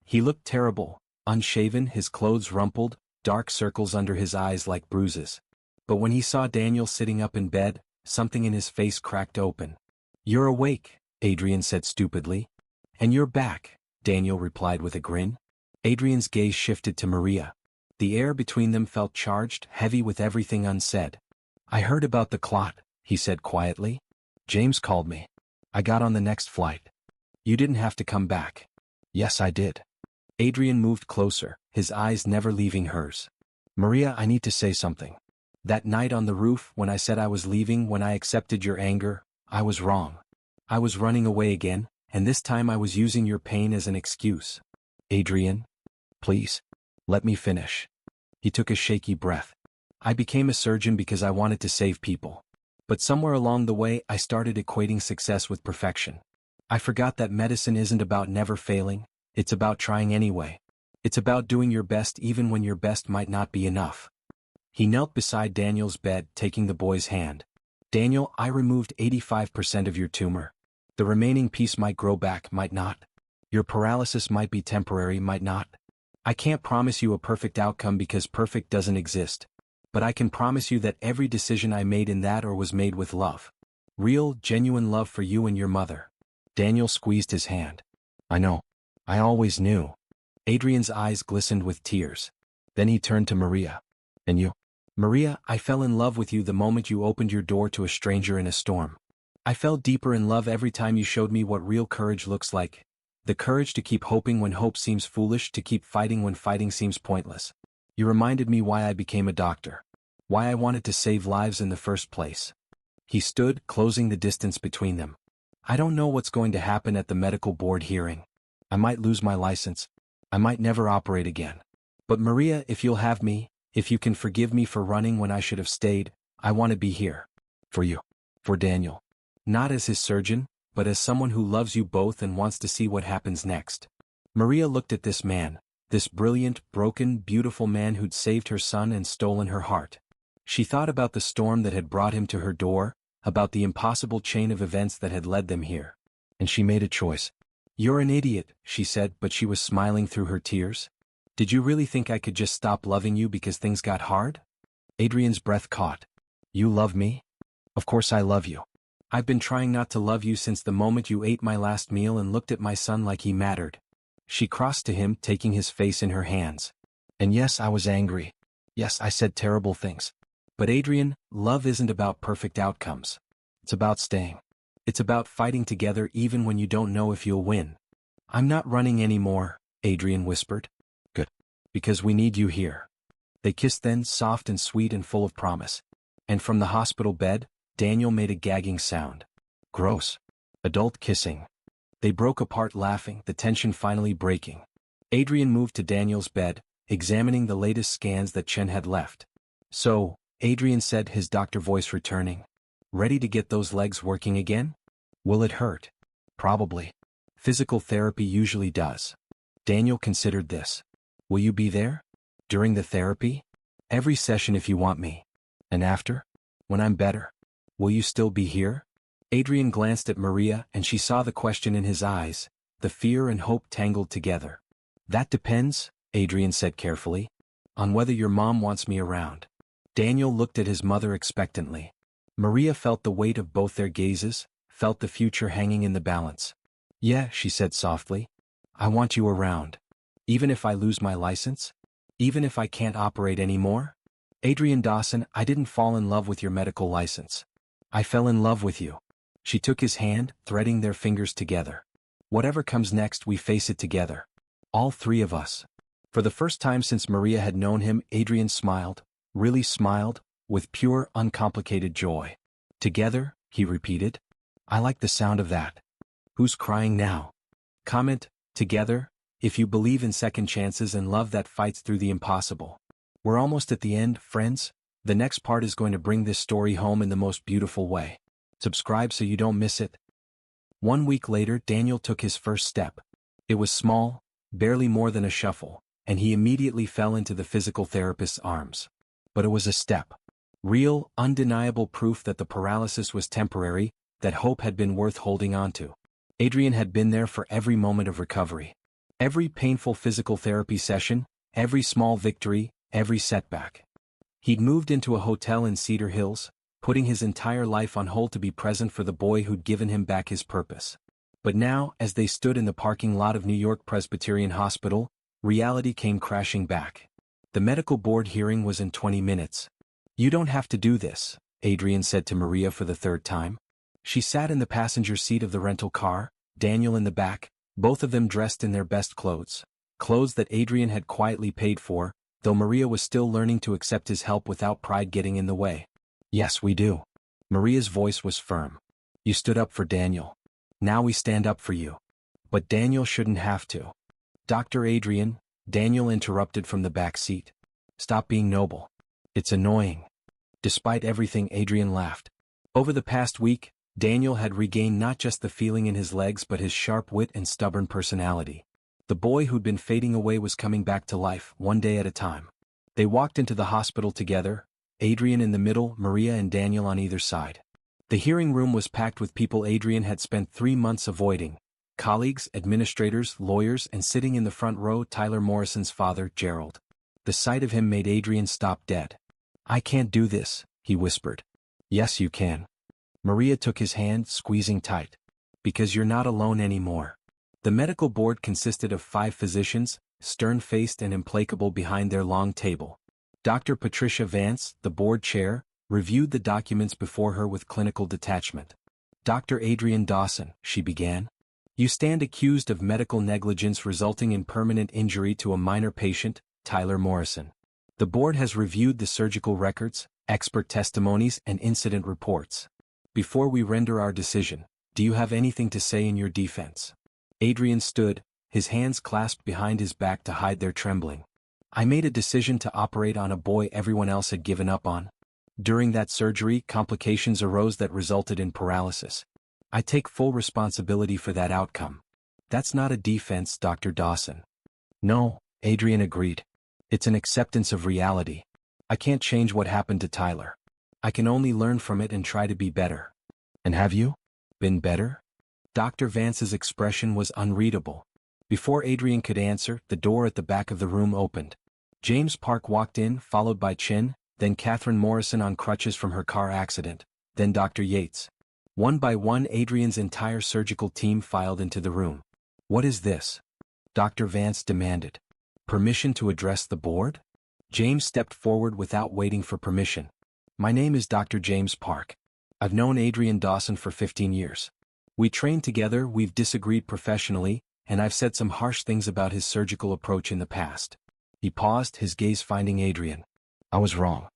He looked terrible, unshaven, his clothes rumpled, dark circles under his eyes like bruises. But when he saw Daniel sitting up in bed, something in his face cracked open. You're awake, Adrian said stupidly. And you're back, Daniel replied with a grin. Adrian's gaze shifted to Maria. The air between them felt charged, heavy with everything unsaid. I heard about the clot, he said quietly. James called me. I got on the next flight. You didn't have to come back. Yes, I did. Adrian moved closer, his eyes never leaving hers. Maria, I need to say something. That night on the roof, when I said I was leaving, when I accepted your anger, I was wrong. I was running away again, and this time I was using your pain as an excuse. Adrian? Please. Let me finish. He took a shaky breath. I became a surgeon because I wanted to save people. But somewhere along the way I started equating success with perfection. I forgot that medicine isn't about never failing, it's about trying anyway. It's about doing your best even when your best might not be enough. He knelt beside Daniel's bed, taking the boy's hand. Daniel, I removed 85% of your tumor. The remaining piece might grow back, might not. Your paralysis might be temporary, might not. I can't promise you a perfect outcome because perfect doesn't exist. But I can promise you that every decision I made in that or was made with love. Real, genuine love for you and your mother. Daniel squeezed his hand. I know. I always knew. Adrian's eyes glistened with tears. Then he turned to Maria. And you? Maria, I fell in love with you the moment you opened your door to a stranger in a storm. I fell deeper in love every time you showed me what real courage looks like. The courage to keep hoping when hope seems foolish, to keep fighting when fighting seems pointless. You reminded me why I became a doctor. Why I wanted to save lives in the first place. He stood, closing the distance between them. I don't know what's going to happen at the medical board hearing. I might lose my license. I might never operate again. But Maria, if you'll have me, if you can forgive me for running when I should have stayed, I want to be here. For you. For Daniel. Not as his surgeon, but as someone who loves you both and wants to see what happens next. Maria looked at this man. This brilliant, broken, beautiful man who'd saved her son and stolen her heart. She thought about the storm that had brought him to her door, about the impossible chain of events that had led them here. And she made a choice. You're an idiot, she said, but she was smiling through her tears. Did you really think I could just stop loving you because things got hard? Adrian's breath caught. You love me? Of course I love you. I've been trying not to love you since the moment you ate my last meal and looked at my son like he mattered. She crossed to him, taking his face in her hands. And yes, I was angry. Yes, I said terrible things. But Adrian, love isn't about perfect outcomes. It's about staying. It's about fighting together even when you don't know if you'll win. I'm not running anymore, Adrian whispered. Good. Because we need you here. They kissed then, soft and sweet and full of promise. And from the hospital bed, Daniel made a gagging sound. Gross. Adult kissing. They broke apart laughing, the tension finally breaking. Adrian moved to Daniel's bed, examining the latest scans that Chen had left. So, Adrian said, his doctor voice returning. Ready to get those legs working again? Will it hurt? Probably. Physical therapy usually does. Daniel considered this. Will you be there? During the therapy? Every session if you want me. And after? When I'm better? Will you still be here? Adrian glanced at Maria and she saw the question in his eyes, the fear and hope tangled together. That depends, Adrian said carefully, on whether your mom wants me around. Daniel looked at his mother expectantly. Maria felt the weight of both their gazes, felt the future hanging in the balance. Yeah, she said softly. I want you around. Even if I lose my license? Even if I can't operate anymore? Adrian Dawson, I didn't fall in love with your medical license. I fell in love with you. She took his hand, threading their fingers together. Whatever comes next, we face it together. All three of us. For the first time since Maria had known him, Adrian smiled, really smiled, with pure, uncomplicated joy. Together, he repeated. I like the sound of that. Who's crying now? Comment, together, if you believe in second chances and love that fights through the impossible. We're almost at the end, friends. The next part is going to bring this story home in the most beautiful way. Subscribe so you don't miss it. 1 week later, Daniel took his first step. It was small, barely more than a shuffle, and he immediately fell into the physical therapist's arms. But it was a step. Real, undeniable proof that the paralysis was temporary, that hope had been worth holding on to. Adrian had been there for every moment of recovery. Every painful physical therapy session, every small victory, every setback. He'd moved into a hotel in Cedar Hills, putting his entire life on hold to be present for the boy who'd given him back his purpose. But now, as they stood in the parking lot of New York Presbyterian Hospital, reality came crashing back. The medical board hearing was in 20 minutes. You don't have to do this, Adrian said to Maria for the third time. She sat in the passenger seat of the rental car, Daniel in the back, both of them dressed in their best clothes. Clothes that Adrian had quietly paid for, though Maria was still learning to accept his help without pride getting in the way. Yes, we do. Maria's voice was firm. You stood up for Daniel. Now we stand up for you. But Daniel shouldn't have to. Dr. Adrian, Daniel interrupted from the back seat. Stop being noble. It's annoying. Despite everything, Adrian laughed. Over the past week, Daniel had regained not just the feeling in his legs but his sharp wit and stubborn personality. The boy who'd been fading away was coming back to life, one day at a time. They walked into the hospital together, Adrian in the middle, Maria and Daniel on either side. The hearing room was packed with people Adrian had spent 3 months avoiding. Colleagues, administrators, lawyers, and sitting in the front row, Tyler Morrison's father, Gerald. The sight of him made Adrian stop dead. I can't do this, he whispered. Yes, you can. Maria took his hand, squeezing tight. Because you're not alone anymore. The medical board consisted of 5 physicians, stern-faced and implacable behind their long table. Dr. Patricia Vance, the board chair, reviewed the documents before her with clinical detachment. Dr. Adrian Dawson, she began. You stand accused of medical negligence resulting in permanent injury to a minor patient, Tyler Morrison. The board has reviewed the surgical records, expert testimonies, and incident reports. Before we render our decision, do you have anything to say in your defense? Adrian stood, his hands clasped behind his back to hide their trembling. I made a decision to operate on a boy everyone else had given up on. During that surgery, complications arose that resulted in paralysis. I take full responsibility for that outcome. That's not a defense, Dr. Dawson. No, Adrian agreed. It's an acceptance of reality. I can't change what happened to Tyler. I can only learn from it and try to be better. And have you been better? Dr. Vance's expression was unreadable. Before Adrian could answer, the door at the back of the room opened. James Park walked in, followed by Chin, then Catherine Morrison on crutches from her car accident, then Dr. Yates. One by one, Adrian's entire surgical team filed into the room. "What is this?" Dr. Vance demanded. "Permission to address the board?" James stepped forward without waiting for permission. "My name is Dr. James Park. I've known Adrian Dawson for 15 years. We trained together, we've disagreed professionally, and I've said some harsh things about his surgical approach in the past." He paused, his gaze finding Adrian. "I was wrong.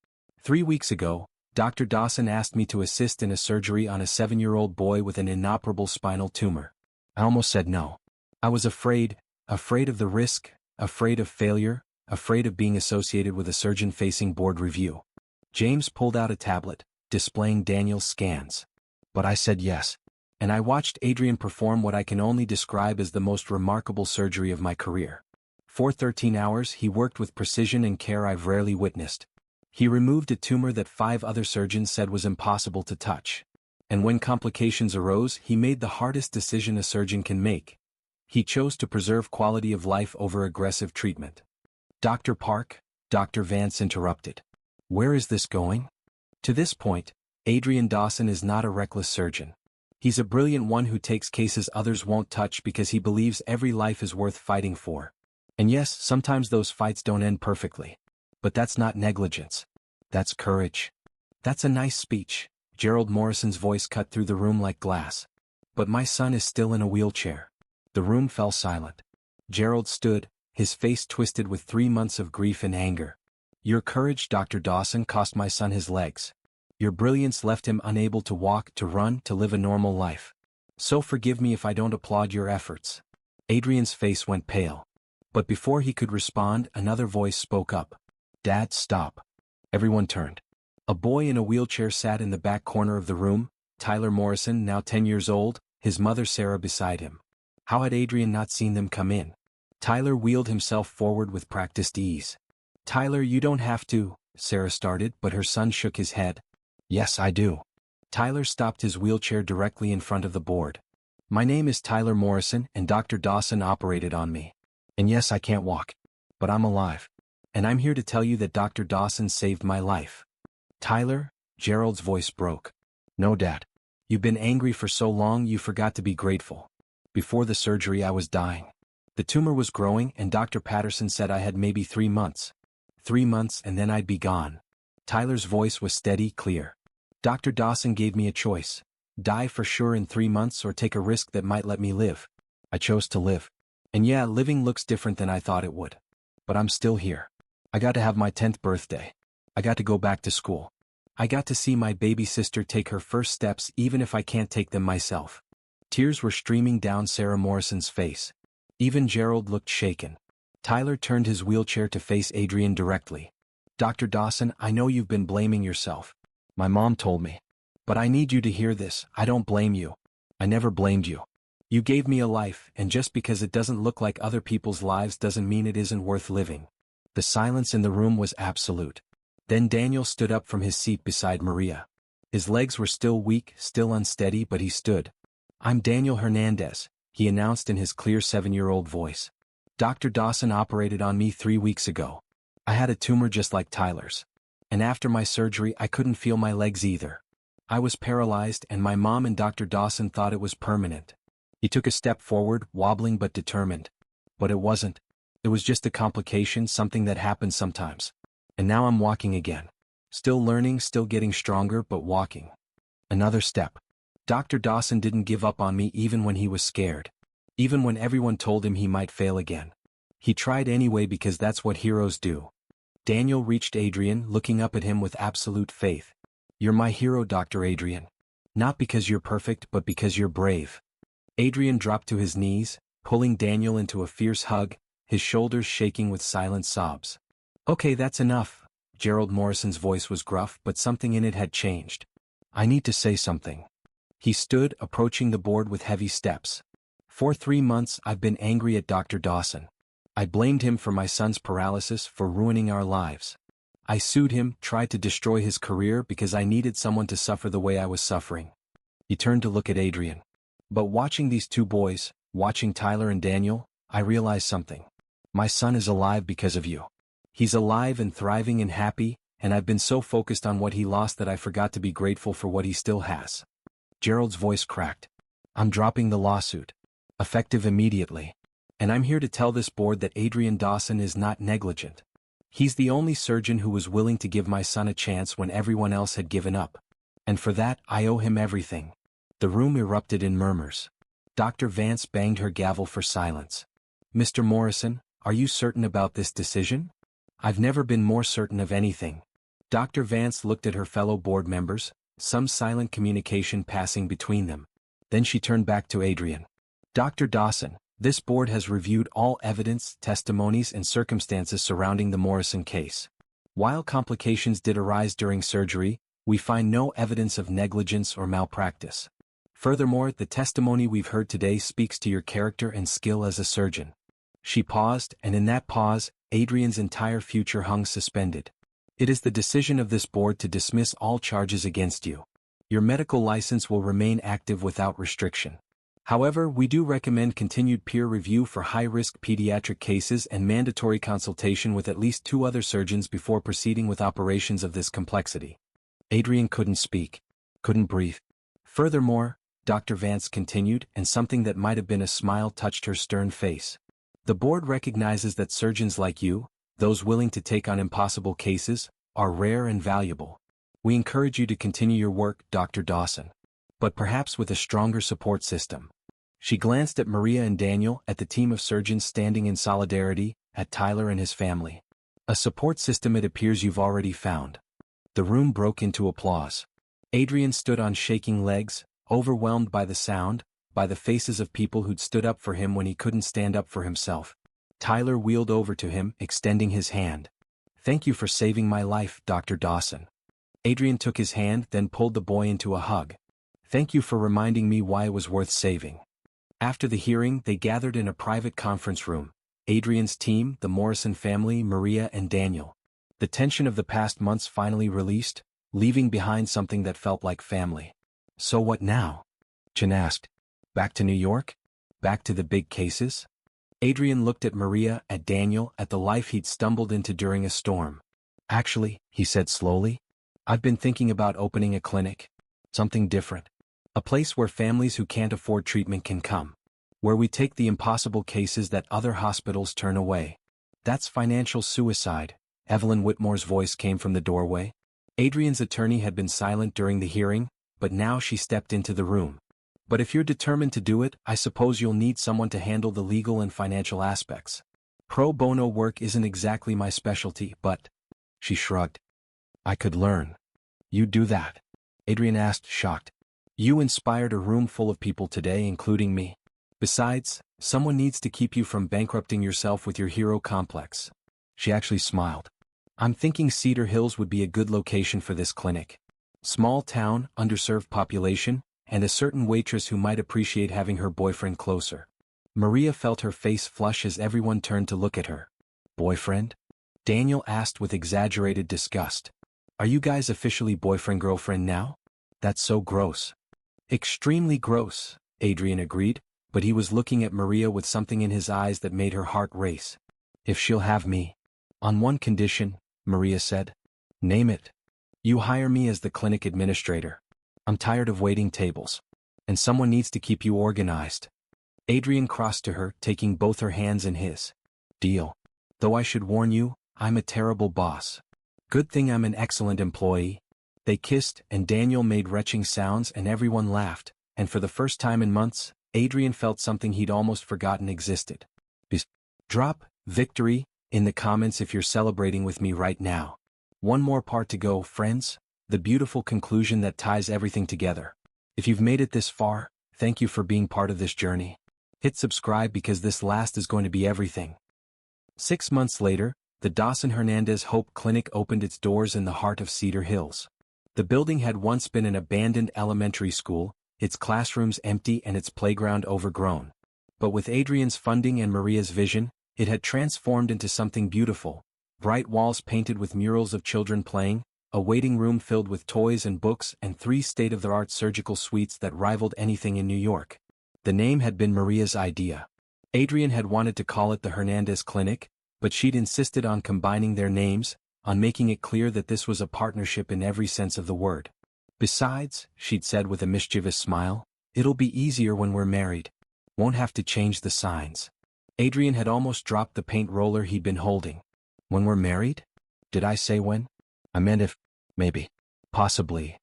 3 weeks ago, Dr. Dawson asked me to assist in a surgery on a 7-year-old boy with an inoperable spinal tumor. I almost said no. I was afraid of the risk, afraid of failure, afraid of being associated with a surgeon-facing board review." James pulled out a tablet, displaying Daniel's scans. "But I said yes. And I watched Adrian perform what I can only describe as the most remarkable surgery of my career. For 13 hours he worked with precision and care I've rarely witnessed. He removed a tumor that 5 other surgeons said was impossible to touch. And when complications arose, he made the hardest decision a surgeon can make. He chose to preserve quality of life over aggressive treatment." "Dr. Park," Dr. Vance interrupted. "Where is this going?" "To this point, Adrian Dawson is not a reckless surgeon. He's a brilliant one who takes cases others won't touch because he believes every life is worth fighting for. And yes, sometimes those fights don't end perfectly. But that's not negligence. That's courage." "That's a nice speech." Gerald Morrison's voice cut through the room like glass. "But my son is still in a wheelchair." The room fell silent. Gerald stood, his face twisted with 3 months of grief and anger. "Your courage, Dr. Dawson, cost my son his legs. Your brilliance left him unable to walk, to run, to live a normal life. So forgive me if I don't applaud your efforts." Adrian's face went pale. But before he could respond, another voice spoke up. "Dad, stop." Everyone turned. A boy in a wheelchair sat in the back corner of the room, Tyler Morrison, now 10 years old, his mother Sarah beside him. How had Adrian not seen them come in? Tyler wheeled himself forward with practiced ease. "Tyler, you don't have to," Sarah started, but her son shook his head. "Yes, I do." Tyler stopped his wheelchair directly in front of the board. "My name is Tyler Morrison, and Dr. Dawson operated on me. And yes, I can't walk. But I'm alive. And I'm here to tell you that Dr. Dawson saved my life." "Tyler," Gerald's voice broke. "No, Dad. You've been angry for so long you forgot to be grateful. Before the surgery I was dying. The tumor was growing and Dr. Patterson said I had maybe 3 months. 3 months and then I'd be gone." Tyler's voice was steady, clear. "Dr. Dawson gave me a choice. Die for sure in 3 months or take a risk that might let me live. I chose to live. And yeah, living looks different than I thought it would. But I'm still here. I got to have my 10th birthday. I got to go back to school. I got to see my baby sister take her first steps even if I can't take them myself." Tears were streaming down Sarah Morrison's face. Even Gerald looked shaken. Tyler turned his wheelchair to face Adrian directly. "Dr. Dawson, I know you've been blaming yourself. My mom told me. But I need you to hear this. I don't blame you. I never blamed you. You gave me a life, and just because it doesn't look like other people's lives doesn't mean it isn't worth living." The silence in the room was absolute. Then Daniel stood up from his seat beside Maria. His legs were still weak, still unsteady, but he stood. "I'm Daniel Hernandez," he announced in his clear 7-year-old voice. "Dr. Dawson operated on me 3 weeks ago. I had a tumor just like Tyler's. And after my surgery I couldn't feel my legs either. I was paralyzed and my mom and Dr. Dawson thought it was permanent." He took a step forward, wobbling but determined. "But it wasn't. It was just a complication, something that happens sometimes. And now I'm walking again. Still learning, still getting stronger, but walking. Another step. Dr. Dawson didn't give up on me even when he was scared. Even when everyone told him he might fail again. He tried anyway because that's what heroes do." Daniel reached Adrian, looking up at him with absolute faith. "You're my hero, Dr. Adrian. Not because you're perfect, but because you're brave." Adrian dropped to his knees, pulling Daniel into a fierce hug, his shoulders shaking with silent sobs. "Okay, that's enough." Gerald Morrison's voice was gruff, but something in it had changed. "I need to say something." He stood, approaching the board with heavy steps. "For 3 months I've been angry at Dr. Dawson. I blamed him for my son's paralysis, for ruining our lives. I sued him, tried to destroy his career because I needed someone to suffer the way I was suffering." He turned to look at Adrian. "But watching these 2 boys, watching Tyler and Daniel, I realized something. My son is alive because of you. He's alive and thriving and happy, and I've been so focused on what he lost that I forgot to be grateful for what he still has." Gerald's voice cracked. I'm dropping the lawsuit. Effective immediately. And I'm here to tell this board that Adrian Dawson is not negligent. He's the only surgeon who was willing to give my son a chance when everyone else had given up. And for that, I owe him everything. The room erupted in murmurs. Dr. Vance banged her gavel for silence. Mr. Morrison, are you certain about this decision? I've never been more certain of anything. Dr. Vance looked at her fellow board members, some silent communication passing between them. Then she turned back to Adrian. Dr. Dawson, this board has reviewed all evidence, testimonies, and circumstances surrounding the Morrison case. While complications did arise during surgery, we find no evidence of negligence or malpractice. Furthermore, the testimony we've heard today speaks to your character and skill as a surgeon. She paused, and in that pause, Adrian's entire future hung suspended. It is the decision of this board to dismiss all charges against you. Your medical license will remain active without restriction. However, we do recommend continued peer review for high-risk pediatric cases and mandatory consultation with at least 2 other surgeons before proceeding with operations of this complexity. Adrian couldn't speak, couldn't breathe. Furthermore, Dr. Vance continued, and something that might have been a smile touched her stern face. The board recognizes that surgeons like you, those willing to take on impossible cases, are rare and valuable. We encourage you to continue your work, Dr. Dawson. But perhaps with a stronger support system. She glanced at Maria and Daniel, at the team of surgeons standing in solidarity, at Tyler and his family. A support system it appears you've already found. The room broke into applause. Adrian stood on shaking legs, overwhelmed by the sound, by the faces of people who'd stood up for him when he couldn't stand up for himself. Tyler wheeled over to him, extending his hand. Thank you for saving my life, Dr. Dawson. Adrian took his hand, then pulled the boy into a hug. Thank you for reminding me why it was worth saving. After the hearing, they gathered in a private conference room. Adrian's team, the Morrison family, Maria and Daniel. The tension of the past months finally released, leaving behind something that felt like family. So what now? Chen asked. Back to New York? Back to the big cases? Adrian looked at Maria, at Daniel, at the life he'd stumbled into during a storm. Actually, he said slowly, I've been thinking about opening a clinic. Something different. A place where families who can't afford treatment can come. Where we take the impossible cases that other hospitals turn away. That's financial suicide. Evelyn Whitmore's voice came from the doorway. Adrian's attorney had been silent during the hearing, but now she stepped into the room. But if you're determined to do it, I suppose you'll need someone to handle the legal and financial aspects. Pro bono work isn't exactly my specialty, but... She shrugged. I could learn. You do that? Adrian asked, shocked. You inspired a room full of people today, including me. Besides, someone needs to keep you from bankrupting yourself with your hero complex. She actually smiled. I'm thinking Cedar Hills would be a good location for this clinic. Small town, underserved population, and a certain waitress who might appreciate having her boyfriend closer. Maria felt her face flush as everyone turned to look at her. Boyfriend? Daniel asked with exaggerated disgust. Are you guys officially boyfriend-girlfriend now? That's so gross. Extremely gross, Adrian agreed, but he was looking at Maria with something in his eyes that made her heart race. If she'll have me. On one condition, Maria said. Name it. You hire me as the clinic administrator. I'm tired of waiting tables. And someone needs to keep you organized. Adrian crossed to her, taking both her hands in his. Deal. Though I should warn you, I'm a terrible boss. Good thing I'm an excellent employee. They kissed, and Daniel made retching sounds, and everyone laughed, and for the first time in months, Adrian felt something he'd almost forgotten existed. Drop victory in the comments if you're celebrating with me right now. One more part to go, friends, the beautiful conclusion that ties everything together. If you've made it this far, thank you for being part of this journey. Hit subscribe because this last is going to be everything. 6 months later, the Dawson Hernandez Hope Clinic opened its doors in the heart of Cedar Hills. The building had once been an abandoned elementary school, its classrooms empty and its playground overgrown. But with Adrian's funding and Maria's vision, it had transformed into something beautiful. Bright walls painted with murals of children playing, a waiting room filled with toys and books, and 3 state-of-the-art surgical suites that rivaled anything in New York. The name had been Maria's idea. Adrian had wanted to call it the Hernandez Clinic, but she'd insisted on combining their names, on making it clear that this was a partnership in every sense of the word. Besides, she'd said with a mischievous smile, it'll be easier when we're married. Won't have to change the signs. Adrian had almost dropped the paint roller he'd been holding. When we're married? Did I say when? I meant if, maybe, possibly.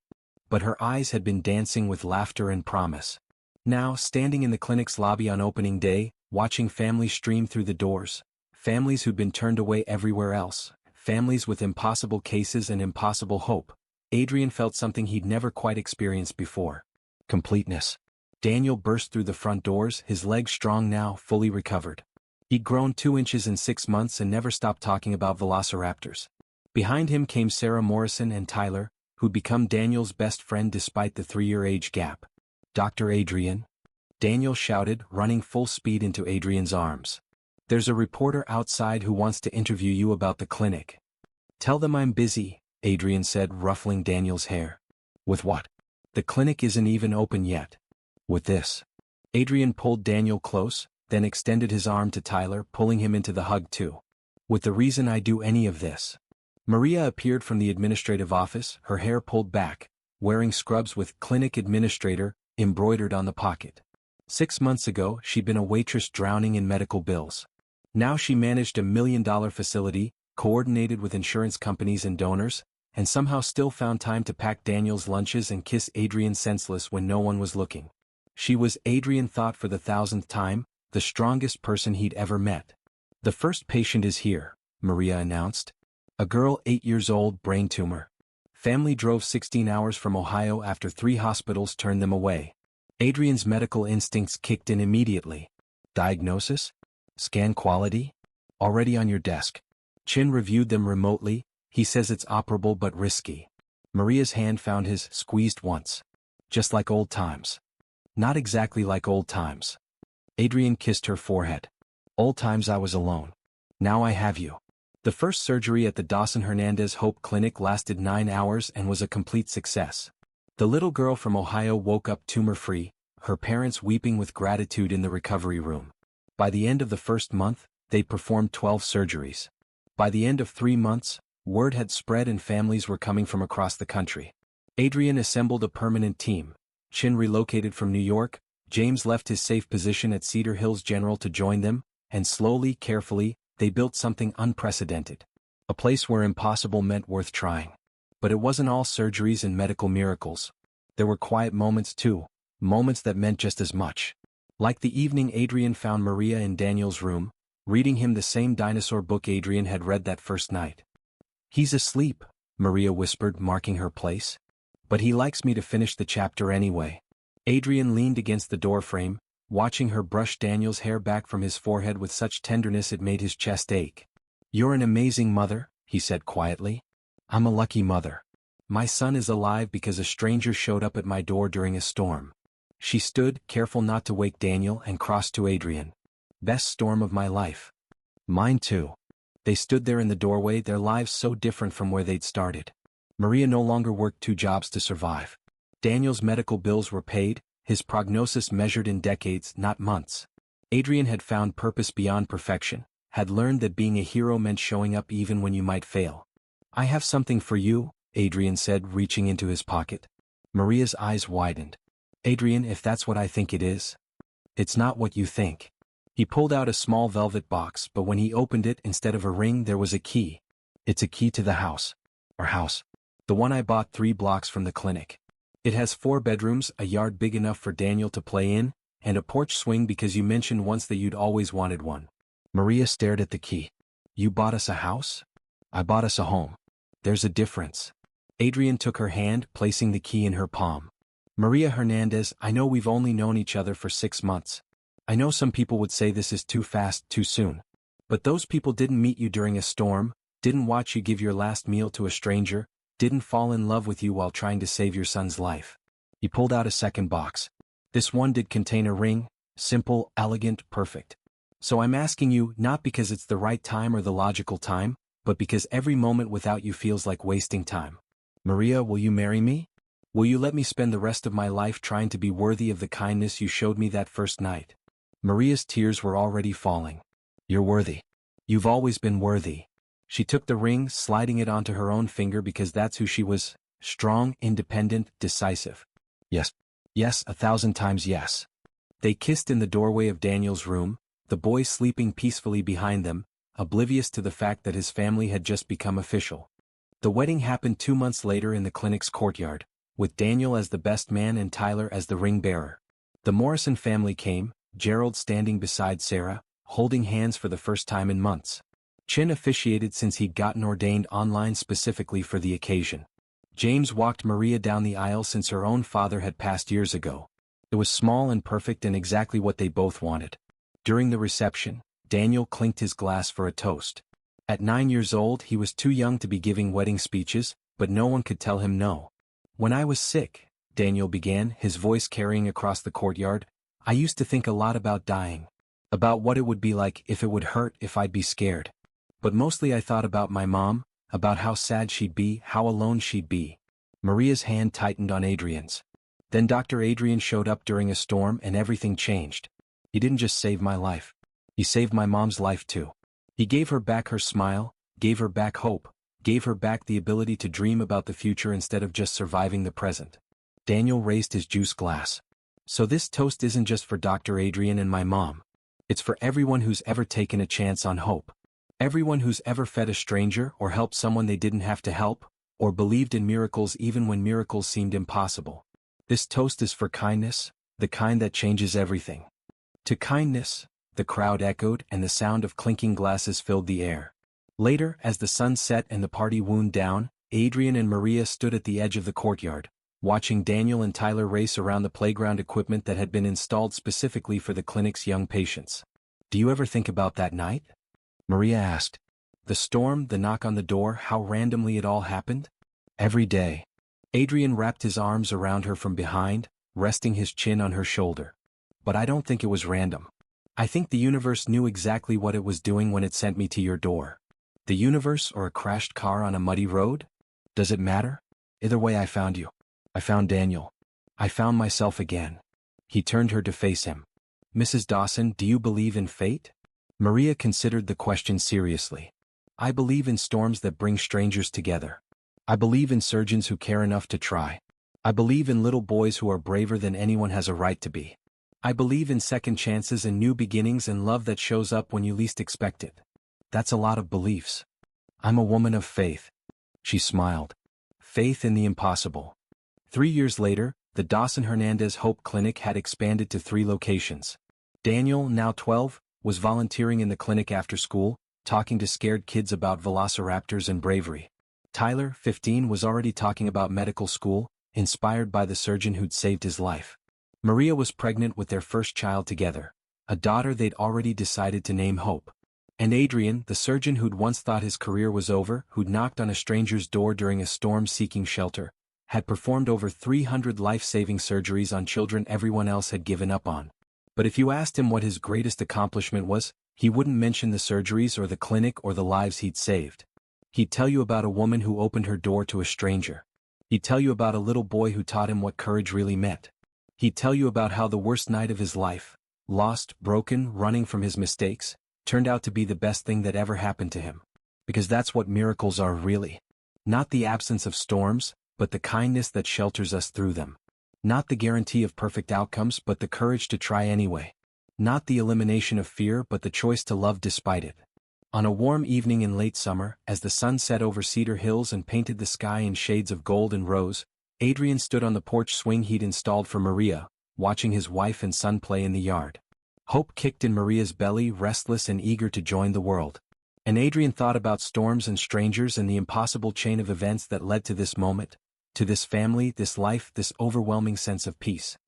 But her eyes had been dancing with laughter and promise. Now, standing in the clinic's lobby on opening day, watching families stream through the doors, families who'd been turned away everywhere else, families with impossible cases and impossible hope, Adrian felt something he'd never quite experienced before. Completeness. Daniel burst through the front doors, his legs strong now, fully recovered. He'd grown 2 inches in 6 months and never stopped talking about velociraptors. Behind him came Sarah Morrison and Tyler, who'd become Daniel's best friend despite the 3-year age gap. Dr. Adrian? Daniel shouted, running full speed into Adrian's arms. There's a reporter outside who wants to interview you about the clinic. Tell them I'm busy, Adrian said, ruffling Daniel's hair. With what? The clinic isn't even open yet. With this. Adrian pulled Daniel close, then extended his arm to Tyler, pulling him into the hug too. With the reason I do any of this. Maria appeared from the administrative office, her hair pulled back, wearing scrubs with "Clinic Administrator" embroidered on the pocket. 6 months ago, she'd been a waitress drowning in medical bills. Now she managed $1 million facility, coordinated with insurance companies and donors, and somehow still found time to pack Daniel's lunches and kiss Adrian senseless when no one was looking. She was, Adrian thought for the 1,000th time, the strongest person he'd ever met. The first patient is here, Maria announced. A girl 8 years old, brain tumor. Family drove 16 hours from Ohio after 3 hospitals turned them away. Adrian's medical instincts kicked in immediately. Diagnosis? Scan quality? Already on your desk. Chin reviewed them remotely. He says it's operable but risky. Maria's hand found his, squeezed once. Just like old times. Not exactly like old times. Adrian kissed her forehead. Old times I was alone. Now I have you. The first surgery at the Dawson Hernandez Hope Clinic lasted 9 hours and was a complete success. The little girl from Ohio woke up tumor-free, her parents weeping with gratitude in the recovery room. By the end of the first month, they'd performed 12 surgeries. By the end of 3 months, word had spread and families were coming from across the country. Adrian assembled a permanent team. Chin relocated from New York, James left his safe position at Cedar Hills General to join them, and slowly, carefully, they built something unprecedented. A place where impossible meant worth trying. But it wasn't all surgeries and medical miracles. There were quiet moments too, moments that meant just as much. Like the evening Adrian found Maria in Daniel's room, reading him the same dinosaur book Adrian had read that first night. He's asleep, Maria whispered, marking her place. But he likes me to finish the chapter anyway. Adrian leaned against the doorframe, watching her brush Daniel's hair back from his forehead with such tenderness it made his chest ache. You're an amazing mother, he said quietly. I'm a lucky mother. My son is alive because a stranger showed up at my door during a storm. She stood, careful not to wake Daniel, and crossed to Adrian. Best storm of my life. Mine too. They stood there in the doorway, their lives so different from where they'd started. Maria no longer worked 2 jobs to survive. Daniel's medical bills were paid, his prognosis measured in decades, not months. Adrian had found purpose beyond perfection, had learned that being a hero meant showing up even when you might fail. I have something for you, Adrian said, reaching into his pocket. Maria's eyes widened. Adrian, if that's what I think it is. It's not what you think. He pulled out a small velvet box, but when he opened it, instead of a ring there was a key. It's a key to the house. Our house. The one I bought 3 blocks from the clinic. It has 4 bedrooms, a yard big enough for Daniel to play in, and a porch swing because you mentioned once that you'd always wanted one. Maria stared at the key. You bought us a house? I bought us a home. There's a difference. Adrian took her hand, placing the key in her palm. Maria Hernandez, I know we've only known each other for 6 months. I know some people would say this is too fast, too soon. But those people didn't meet you during a storm, didn't watch you give your last meal to a stranger, didn't fall in love with you while trying to save your son's life. He pulled out a second box. This one did contain a ring, simple, elegant, perfect. So I'm asking you, not because it's the right time or the logical time, but because every moment without you feels like wasting time. Maria, will you marry me? Will you let me spend the rest of my life trying to be worthy of the kindness you showed me that first night? Maria's tears were already falling. You're worthy. You've always been worthy. She took the ring, sliding it onto her own finger because that's who she was. strong, independent, decisive. Yes. Yes, 1,000 times yes. They kissed in the doorway of Daniel's room, the boy sleeping peacefully behind them, oblivious to the fact that his family had just become official. The wedding happened 2 months later in the clinic's courtyard, with Daniel as the best man and Tyler as the ring bearer. The Morrison family came, Gerald standing beside Sarah, holding hands for the first time in months. Chin officiated since he'd gotten ordained online specifically for the occasion. James walked Maria down the aisle since her own father had passed years ago. It was small and perfect and exactly what they both wanted. During the reception, Daniel clinked his glass for a toast. At 9 years old he was too young to be giving wedding speeches, but no one could tell him no. When I was sick, Daniel began, his voice carrying across the courtyard, I used to think a lot about dying. About what it would be like, if it would hurt, if I'd be scared. But mostly I thought about my mom, about how sad she'd be, how alone she'd be. Maria's hand tightened on Adrian's. Then Dr. Adrian showed up during a storm and everything changed. He didn't just save my life. He saved my mom's life too. He gave her back her smile, gave her back hope, gave her back the ability to dream about the future instead of just surviving the present. Daniel raised his juice glass. So this toast isn't just for Dr. Adrian and my mom. It's for everyone who's ever taken a chance on hope. Everyone who's ever fed a stranger or helped someone they didn't have to help, or believed in miracles even when miracles seemed impossible. This toast is for kindness, the kind that changes everything. To kindness, the crowd echoed and the sound of clinking glasses filled the air. Later, as the sun set and the party wound down, Adrian and Maria stood at the edge of the courtyard, watching Daniel and Tyler race around the playground equipment that had been installed specifically for the clinic's young patients. Do you ever think about that night? Maria asked. The storm, the knock on the door, how randomly it all happened? Every day. Adrian wrapped his arms around her from behind, resting his chin on her shoulder. But I don't think it was random. I think the universe knew exactly what it was doing when it sent me to your door. The universe or a crashed car on a muddy road? Does it matter? Either way I found you. I found Daniel. I found myself again. He turned her to face him. Mrs. Dawson, do you believe in fate? Maria considered the question seriously. I believe in storms that bring strangers together. I believe in surgeons who care enough to try. I believe in little boys who are braver than anyone has a right to be. I believe in second chances and new beginnings and love that shows up when you least expect it. That's a lot of beliefs. I'm a woman of faith. She smiled. Faith in the impossible. 3 years later, the Dawson Hernandez Hope Clinic had expanded to 3 locations. Daniel, now 12, was volunteering in the clinic after school, talking to scared kids about velociraptors and bravery. Tyler, 15, was already talking about medical school, inspired by the surgeon who'd saved his life. Maria was pregnant with their first child together, a daughter they'd already decided to name Hope. And Adrian, the surgeon who'd once thought his career was over, who'd knocked on a stranger's door during a storm seeking shelter, had performed over 300 life-saving surgeries on children everyone else had given up on. But if you asked him what his greatest accomplishment was, he wouldn't mention the surgeries or the clinic or the lives he'd saved. He'd tell you about a woman who opened her door to a stranger. He'd tell you about a little boy who taught him what courage really meant. He'd tell you about how the worst night of his life, lost, broken, running from his mistakes, turned out to be the best thing that ever happened to him. Because that's what miracles are really. Not the absence of storms, but the kindness that shelters us through them. Not the guarantee of perfect outcomes, but the courage to try anyway. Not the elimination of fear, but the choice to love despite it. On a warm evening in late summer, as the sun set over Cedar Hills and painted the sky in shades of gold and rose, Adrian stood on the porch swing he'd installed for Maria, watching his wife and son play in the yard. Hope kicked in Maria's belly, restless and eager to join the world. And Adrian thought about storms and strangers and the impossible chain of events that led to this moment, to this family, this life, this overwhelming sense of peace.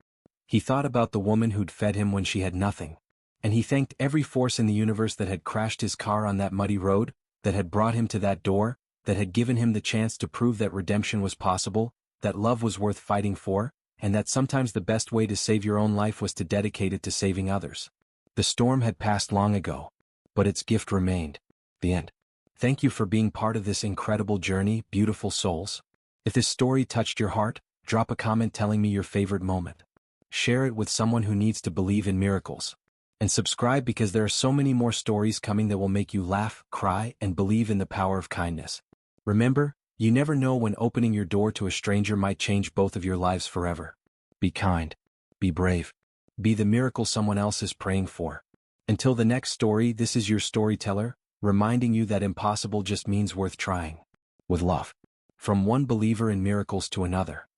He thought about the woman who'd fed him when she had nothing. And he thanked every force in the universe that had crashed his car on that muddy road, that had brought him to that door, that had given him the chance to prove that redemption was possible, that love was worth fighting for, and that sometimes the best way to save your own life was to dedicate it to saving others. The storm had passed long ago, but its gift remained. The end. Thank you for being part of this incredible journey, beautiful souls. If this story touched your heart, drop a comment telling me your favorite moment. Share it with someone who needs to believe in miracles. And subscribe because there are so many more stories coming that will make you laugh, cry, and believe in the power of kindness. Remember, You never know when opening your door to a stranger might change both of your lives forever. Be kind. Be brave. Be the miracle someone else is praying for. Until the next story, this is your storyteller, reminding you that impossible just means worth trying. With love. From one believer in miracles to another.